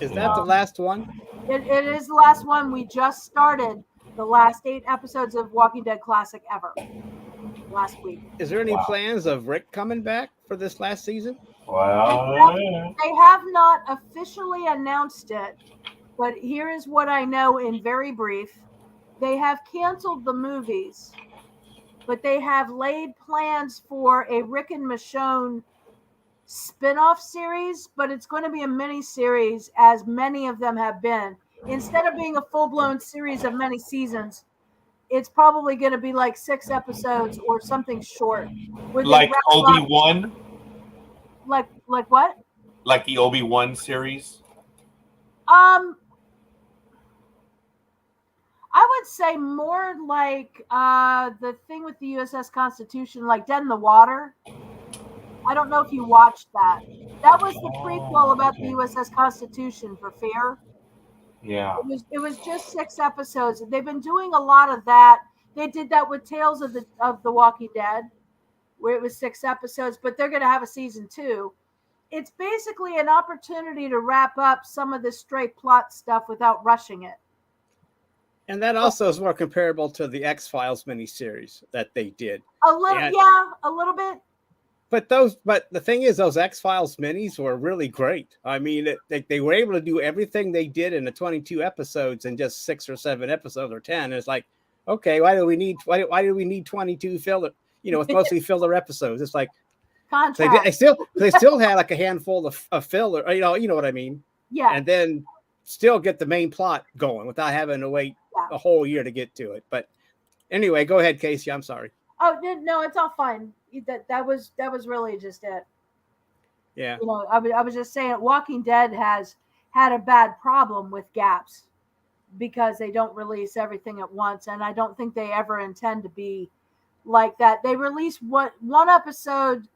Is that the last one? It is the last one. We just started the last 8 episodes of Walking Dead Classic ever. Last week. Is there any plans of Rick coming back for this last season? Wow. They have not officially announced it, but here is what I know in very brief. They have canceled the movies but they have laid plans for a Rick and Michonne spin-off series, but it's going to be a mini series, as many of them have been. Instead of being a full-blown series of many seasons, it's probably going to be like 6 episodes or something short. Like Obi-Wan? Like what? Like the Obi-Wan series? I would say more like the thing with the USS Constitution, like Dead in the Water. I don't know if you watched that. That was the prequel about the USS Constitution for Fear. Yeah. It was just 6 episodes. They've been doing a lot of that. They did that with Tales of the Walking Dead, where it was 6 episodes, but they're going to have a season 2. It's basically an opportunity to wrap up some of the straight plot stuff without rushing it. And that also is more comparable to the X-Files miniseries that they did. A little bit. But the thing is, those X-Files minis were really great. I mean, they were able to do everything they did in the 22 episodes in just 6 or 7 episodes or 10. And it's like, okay, why do we need 22 filler? With mostly filler episodes. It's like they still had like a handful of filler. You know what I mean? Yeah. And then still get the main plot going without having to wait a whole year to get to it. But anyway, go ahead, Casey. I'm sorry. Oh no, it's all fine. That was really just it. Yeah. I was just saying, Walking Dead has had a bad problem with gaps because they don't release everything at once, and I don't think they ever intend to be like that. They release one episode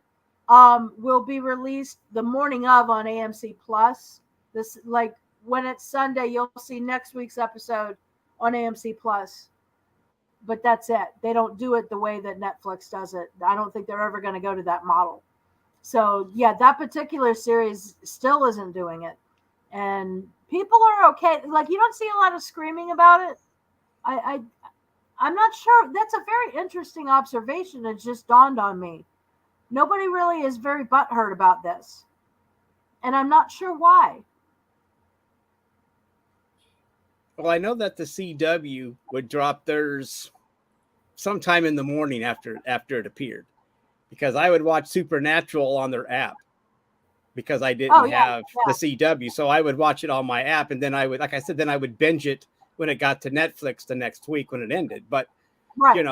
will be released the morning of on AMC Plus. This, like, when it's Sunday, you'll see next week's episode on AMC Plus. But that's it. They don't do it the way that Netflix does it. I don't think they're ever going to go to that model. So, yeah, that particular series still isn't doing it. And people are okay. Like, you don't see a lot of screaming about it. I'm not sure. That's a very interesting observation. It just dawned on me. Nobody really is very butthurt about this. And I'm not sure why. Well, I know that the CW would drop theirs sometime in the morning after it appeared, because I would watch Supernatural on their app because I didn't have the CW. So I would watch it on my app, and then I would, like I said, then I would binge it when it got to Netflix the next week when it ended. But, and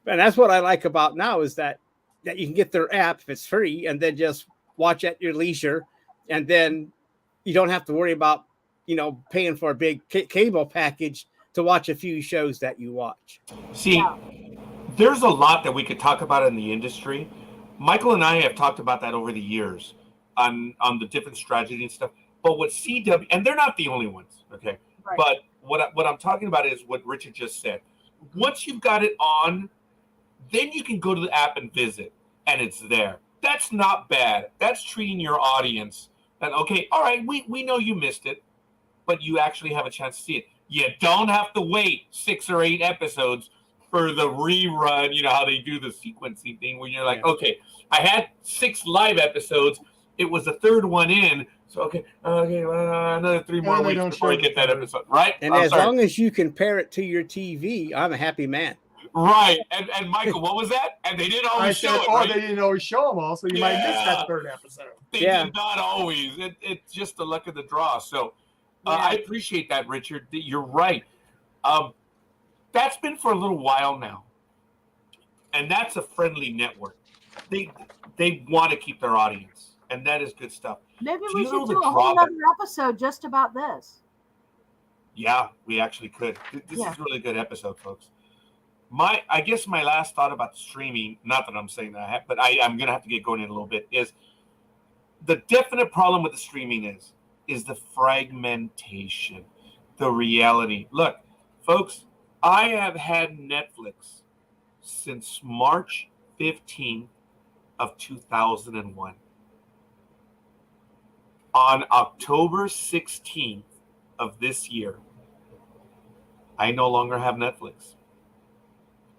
that's what I like about now is that you can get their app if it's free and then just watch at your leisure. And then you don't have to worry about, paying for a big cable package to watch a few shows that you watch. See, there's a lot that we could talk about in the industry. Michael and I have talked about that over the years on the different strategy and stuff. But what CW, and they're not the only ones, okay? Right. But what I'm talking about is what Richard just said. Once you've got it on, then you can go to the app and visit, and it's there. That's not bad. That's treating your audience that, okay, all right, we know you missed it, but you actually have a chance to see it. You don't have to wait 6 or 8 episodes for the rerun. You know how they do the sequencing thing where you're like, okay, I had 6 live episodes. It was the 3rd one in. So, another 3 more weeks before I get that episode, right? And as long as you can pair it to your TV, I'm a happy man. Right. And Michael, what was that? And they didn't always show it, right? They didn't always show them all, so you might miss that 3rd episode. They did not always. It's just the luck of the draw. So I appreciate that, Richard. You're right. That's been for a little while now. And that's a friendly network. They want to keep their audience. And that is good stuff. Maybe we should do a whole other episode just about this. Yeah, we actually could. This is a really good episode, folks. I guess my last thought about streaming, not that I'm saying that, but I'm going to have to get going in a little bit, is the definite problem with the streaming is the fragmentation, the reality. Look, folks, I have had Netflix since March 15th of 2001. On October 16th of this year, I no longer have Netflix.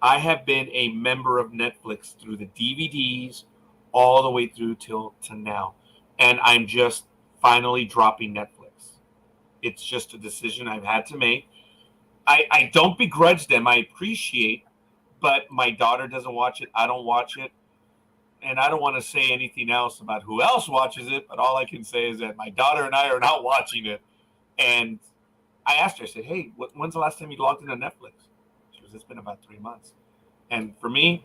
I have been a member of Netflix through the DVDs all the way through to now. And I'm just finally dropping Netflix. It's just a decision I've had to make. I don't begrudge them. I appreciate, but my daughter doesn't watch it. I don't watch it. And I don't want to say anything else about who else watches it, but all I can say is that my daughter and I are not watching it. And I asked her, I said, hey, when's the last time you logged into Netflix? She goes, it's been about 3 months. And for me,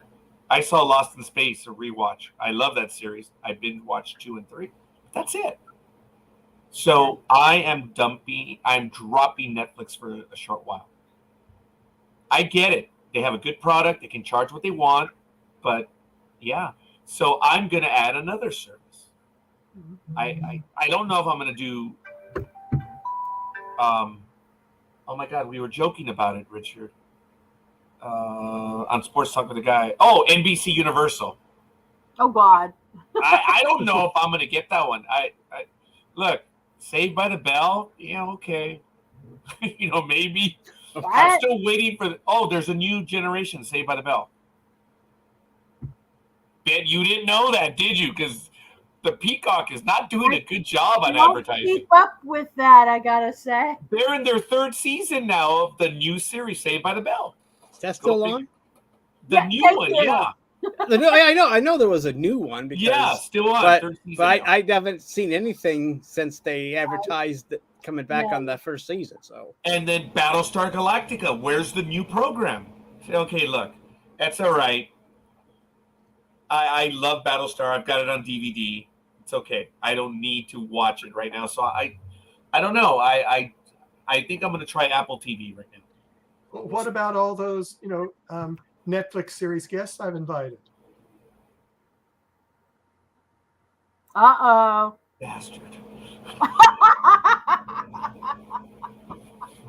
I saw Lost in Space, a rewatch. I love that series. I binge watched 2 and 3. That's it. So I'm dropping Netflix for a short while. I get it. They have a good product. They can charge what they want. But yeah. So I'm going to add another service. I don't know if I'm going to do. Oh my God, we were joking about it, Richard. On Sports Talk with a guy. Oh, NBC Universal. Oh God. I don't know if I'm going to get that one. I look, Saved by the Bell. Yeah, okay. Maybe. I'm still waiting for. There's a new generation, Saved by the Bell. Bet you didn't know that, did you? Because the Peacock is not doing a good job on advertising. Keep up with that, I gotta say. They're in their 3rd season now of the new series, Saved by the Bell. Is that still on? The new one, yeah. I know there was a new one. Because, still on. But, 3rd season but I haven't seen anything since they advertised coming back on that 1st season. So. And then Battlestar Galactica. Where's the new program? Okay, look, that's all right. I love Battlestar. I've got it on DVD. It's okay. I don't need to watch it right now. So I don't know. I think I'm going to try Apple TV right now. What about all those, Netflix series guests I've invited? Uh-oh. Bastard.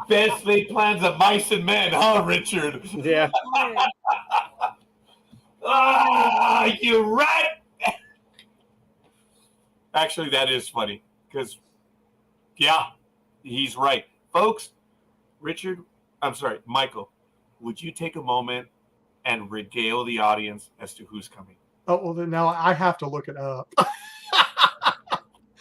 Best laid plans of mice and men, huh, Richard? Yeah. You rat! Actually, that is funny because, he's right. Folks, Michael, would you take a moment and regale the audience as to who's coming? Oh, well, then now I have to look it up.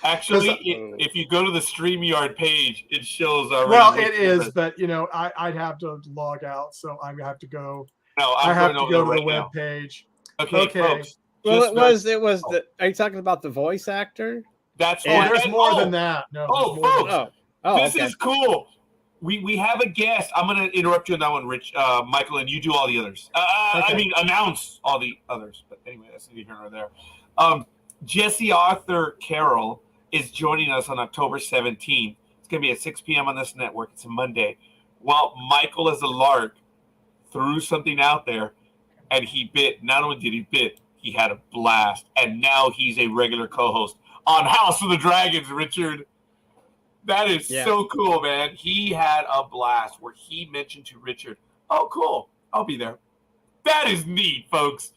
Actually, if you go to the StreamYard page, it shows already. Well, it is, but, I'd have to log out, so I'm going to have to go. No, I have to go to right the web now. page. Okay, folks. Well, it was the. Are you talking about the voice actor? That's there's more than that. No. Folks, this okay. is cool. We have a guest. I'm going to interrupt you on that one, Rich, Michael, and you do all the others. Okay. Announce all the others. But anyway, that's neither here nor there. Jesse Arthur Carroll is joining us on October 17th. It's going to be at 6 p.m. on this network. It's a Monday. Well, Michael, as a lark, threw something out there, and he bit. Not only did he bit, he had a blast. And now he's a regular co-host on House of the Dragons, Richard. That is so cool, man. He had a blast where he mentioned to Richard, oh, cool, I'll be there. That is neat, folks.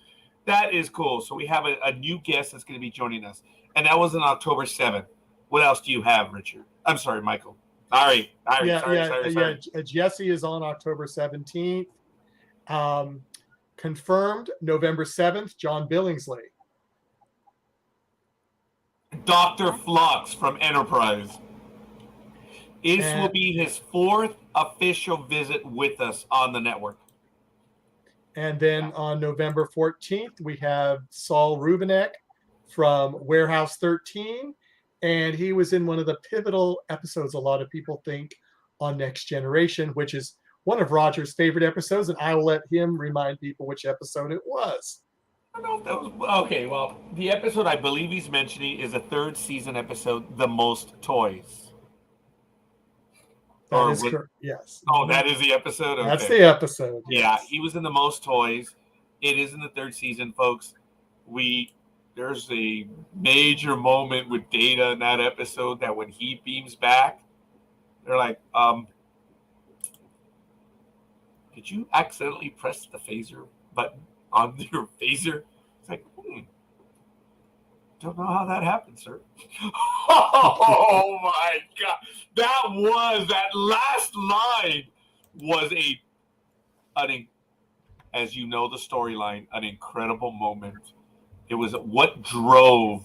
That is cool. So we have a new guest that's going to be joining us. And that was on October 7th. What else do you have, Richard? I'm sorry, Michael. Sorry. Jesse is on October 17th. Confirmed November 7th, John Billingsley. Dr. Phlox from Enterprise. This will be his 4th official visit with us on the network. And then on November 14th, we have Saul Rubinek from Warehouse 13. And he was in one of the pivotal episodes, a lot of people think, on Next Generation, which is one of Roger's favorite episodes. And I will let him remind people which episode it was. I don't know if that was... Okay, well, the episode I believe he's mentioning is a 3rd season episode, The Most Toys. That is correct. Yes. Oh, that is the episode? Okay. That's the episode. Yes. Yeah, he was in The Most Toys. It is in the 3rd season, folks. There's a major moment with Data in that episode that when he beams back, they're like, did you accidentally press the phaser button on your phaser? It's like, don't know how that happened, sir. Oh my God. That last line was as you know the storyline, an incredible moment. It was what drove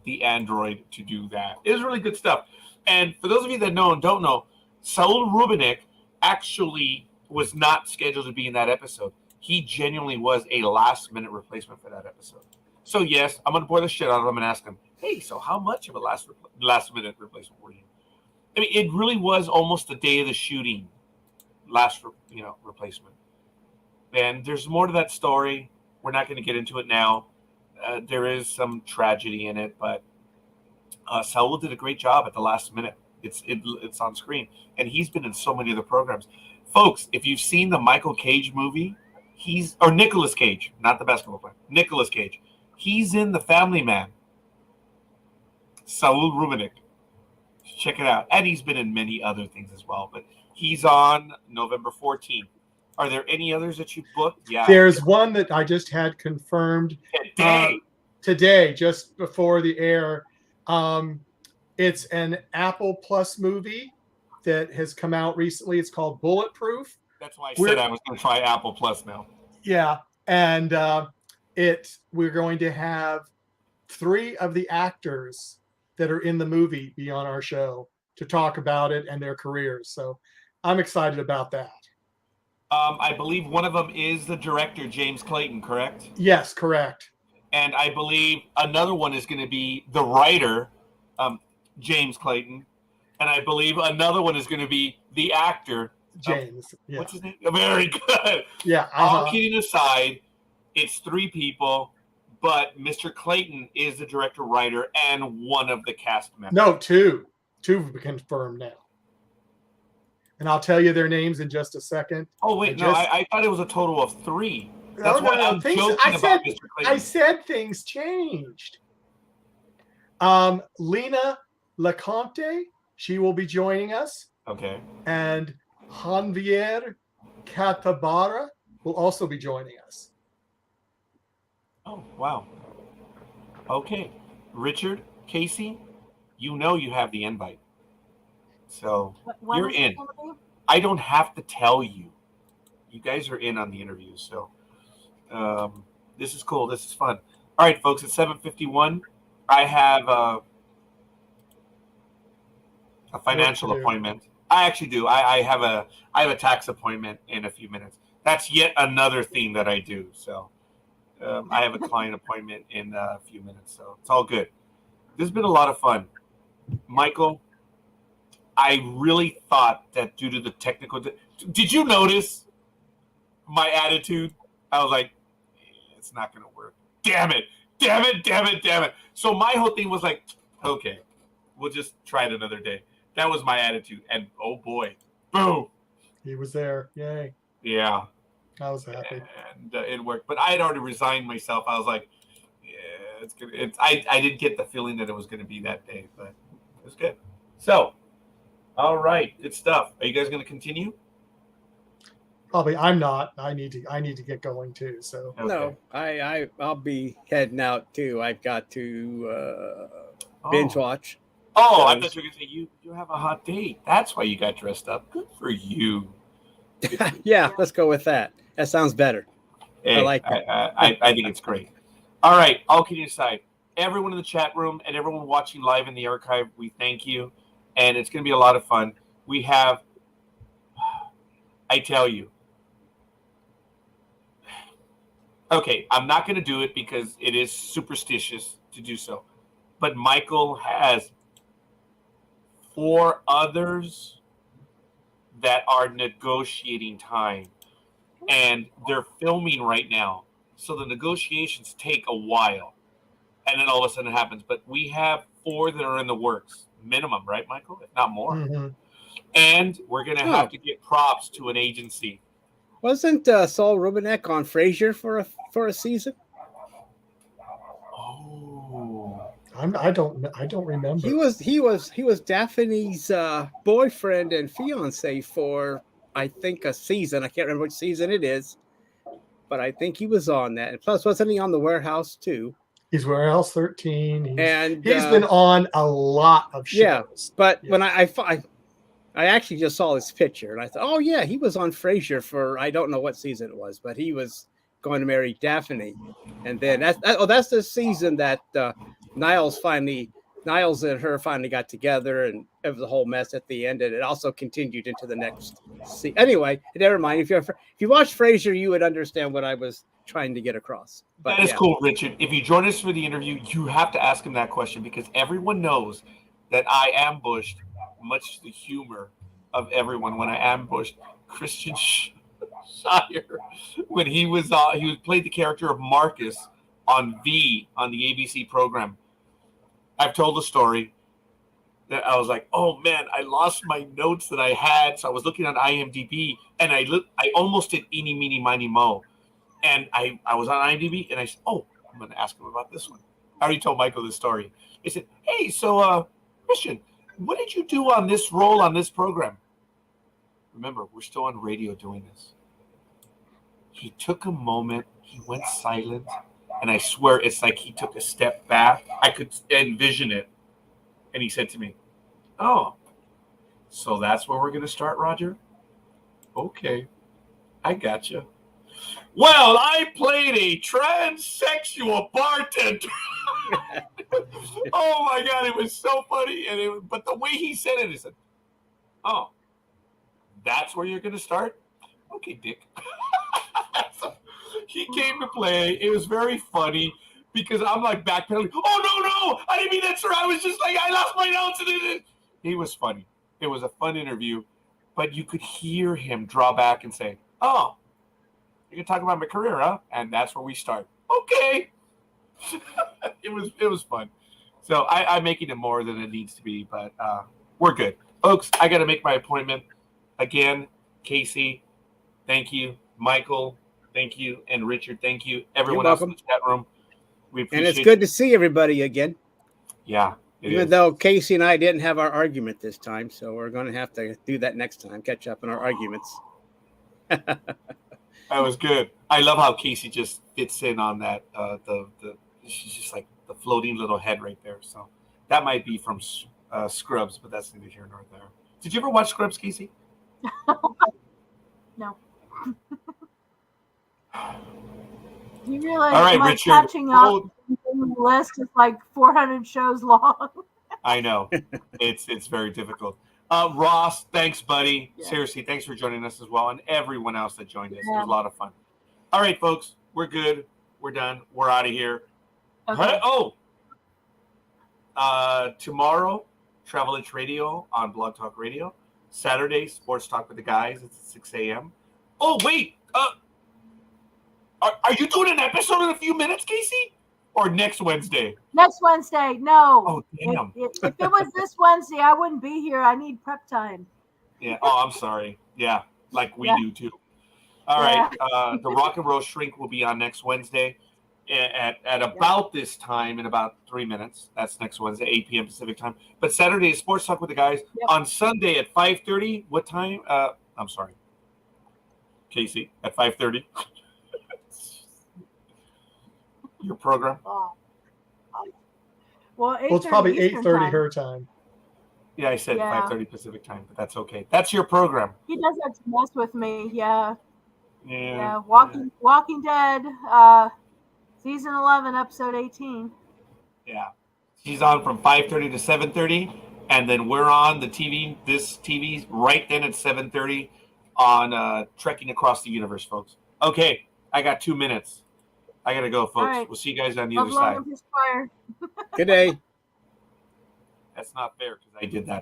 the android to do that. It was really good stuff. And for those of you that know and don't know, Saul Rubinek actually was not scheduled to be in that episode. he genuinely was a last-minute replacement for that episode. So yes, I'm gonna bore the shit out of him and ask him, "Hey, so how much of a last-minute replacement were you?" I mean, it really was almost the day of the shooting, replacement. And there's more to that story. We're not going to get into it now. There is some tragedy in it, but Saul did a great job at the last minute. It's on screen, and he's been in so many other programs. Folks, if you've seen the Michael Cage movie, or Nicolas Cage, not the basketball player, Nicolas Cage, he's in The Family Man. Saul Rubinek. Check it out. And he's been in many other things as well, but he's on November 14th. Are there any others that you booked? Yeah. There's one that I just had confirmed today, just before the air. It's an Apple Plus movie that has come out recently. It's called Bulletproof. That's why I said I was going to try Apple Plus now. Yeah, and we're going to have 3 of the actors that are in the movie be on our show to talk about it and their careers. So I'm excited about that. I believe one of them is the director, James Clayton, correct? Yes, correct. And I believe another one is going to be the writer, James Clayton. And I believe another one is going to be the actor, James. Yeah. What's his name? Very good. Yeah. All kidding aside, it's 3 people, but Mr. Clayton is the director, writer, and one of the cast members. No, 2. 2 confirmed now. And I'll tell you their names in just a second. Oh, wait, I thought it was a total of 3. That's why I'm joking about Mr. Clayton. I said things changed. Lena Leconte, she will be joining us. Okay. And Javier Catabara will also be joining us. Oh, wow. Okay. Richard, Casey, you know you have the invite. So you're in. I don't have to tell you. You guys are in on the interview. So this is cool. This is fun. All right, folks, it's 7:51. I have a financial appointment. I actually do. I have a tax appointment in a few minutes. That's yet another thing that I do. So I have a client appointment in a few minutes. So it's all good. This has been a lot of fun. Michael, I really thought that due to the technical... Did you notice my attitude? I was like, it's not going to work. Damn it. Damn it, damn it, damn it. So my whole thing was like, okay, we'll just try it another day. That was my attitude. And oh boy, boom. He was there. Yay. Yeah. I was happy. And it worked. But I had already resigned myself. I was like, yeah, it's good. I didn't get the feeling that it was going to be that day, but it was good. So, all right, good stuff. Are you guys going to continue? Probably. I'm not. I need to get going too. So Okay. No, I'll be heading out too. I've got to binge watch. Oh, I thought you were going to say you have a hot date. That's why you got dressed up. Good for you. Yeah, let's go with that. That sounds better. Hey, I like that. I think it's great. All right, all kidding aside, everyone in the chat room and everyone watching live in the archive, we thank you. And it's going to be a lot of fun. We have, I tell you, okay, I'm not going to do it because it is superstitious to do so. But Michael has 4 others that are negotiating time. And they're filming right now. So the negotiations take a while. And then all of a sudden it happens. But we have 4 that are in the works. Minimum, right, Michael? If not more. Mm-hmm. And we're going to have to get props to an agency. Wasn't Saul Rubinek on Frasier for a season? Oh, I don't remember. He was Daphne's boyfriend and fiance for I think a season. I can't remember which season it is, but I think he was on that. And plus, wasn't he on The Warehouse too? He's Warehouse 13. He's Been on a lot of shows. Yeah, but when I actually just saw his picture and I thought, oh yeah, he was on Frasier for I don't know what season it was, but he was going to marry Daphne, and then that's the season that Niles finally Niles and her finally got together, and it was a whole mess at the end, and it also continued into the next scene. Anyway, never mind. If you watched Frasier, you would understand what I was trying to get across. But that is cool, Richard. If you join us for the interview, you have to ask him that question because everyone knows that I ambushed, much to the humor of everyone, when I ambushed Christian Shire when he played the character of Marcus on the ABC program. I've told the story that I was like, oh man, I lost my notes that I had. So I was looking on IMDb and I almost did Eeny, Meeny, Miny, Mo. And I was on IMDb and I said, oh, I'm going to ask him about this one. I already told Michael this story. He said, hey, so Christian, what did you do on this role on this program? Remember, we're still on radio doing this. He took a moment. He went silent. And I swear it's like he took a step back. I could envision it. And he said to me, oh, so that's where we're going to start, Roger? Okay, I gotcha. Well, I played a transsexual bartender. Oh, my God, it was so funny. But the way he said it, he said, oh, that's where you're going to start? Okay, Dick. So he came to play. It was very funny because I'm like backpedaling. Oh, no, I didn't mean that, sir. I was just like, I lost my notes. He was funny. It was a fun interview, but you could hear him draw back and say, oh, you can talk about my career, huh? And that's where we start. Okay. It was fun. So I'm making it more than it needs to be, but we're good. Folks, I got to make my appointment. Again, Casey, thank you. Michael, thank you. And Richard, thank you. Everyone else in the chat room, we appreciate it. And it's good to see everybody again. Yeah. Even though Casey and I didn't have our argument this time, so we're going to have to do that next time, catch up on our arguments. That was good. I love how Casey just fits in on that. She's just like the floating little head right there. So that might be from Scrubs, but that's neither here nor there. Did you ever watch Scrubs, Casey? No. You realize all right, my Richard. catching up the list is like 400 shows long. I know. It's very difficult. Ross, thanks, buddy. Yeah. Seriously, thanks for joining us as well, and everyone else that joined us. It was a lot of fun. All right, folks, we're good. We're done. We're out of here. Okay. Tomorrow, Travel Itch Radio on Blog Talk Radio. Saturday, Sports Talk with the Guys. It's at 6 a.m. Oh, wait. Are you doing an episode in a few minutes, Casey? Or next Wednesday? Next Wednesday. No. Oh, damn. If it was this Wednesday, I wouldn't be here. I need prep time. Yeah. Oh, I'm sorry. Yeah, like we do too. All right. The Rock and Roll Shrink will be on next Wednesday at about this time in about 3 minutes. That's next Wednesday, 8 p.m. Pacific time. But Saturday is Sports Talk with the Guys. On Sunday at 5:30. What time? I'm sorry, Casey, at 5:30. Your program? Well, it's probably 8:30 her time. Yeah, I said 5:30 Pacific time, but that's okay. That's your program. He does that to mess with me. Yeah. Yeah. Walking Dead, season 11, episode 18. Yeah. She's on from 5:30 to 7:30, and then we're on the TV. This TV right then at 7:30 on Trekking Across the Universe, folks. Okay, I got 2 minutes. I gotta go, folks. Right. We'll see you guys on the other side. Good day. That's not fair because I did that.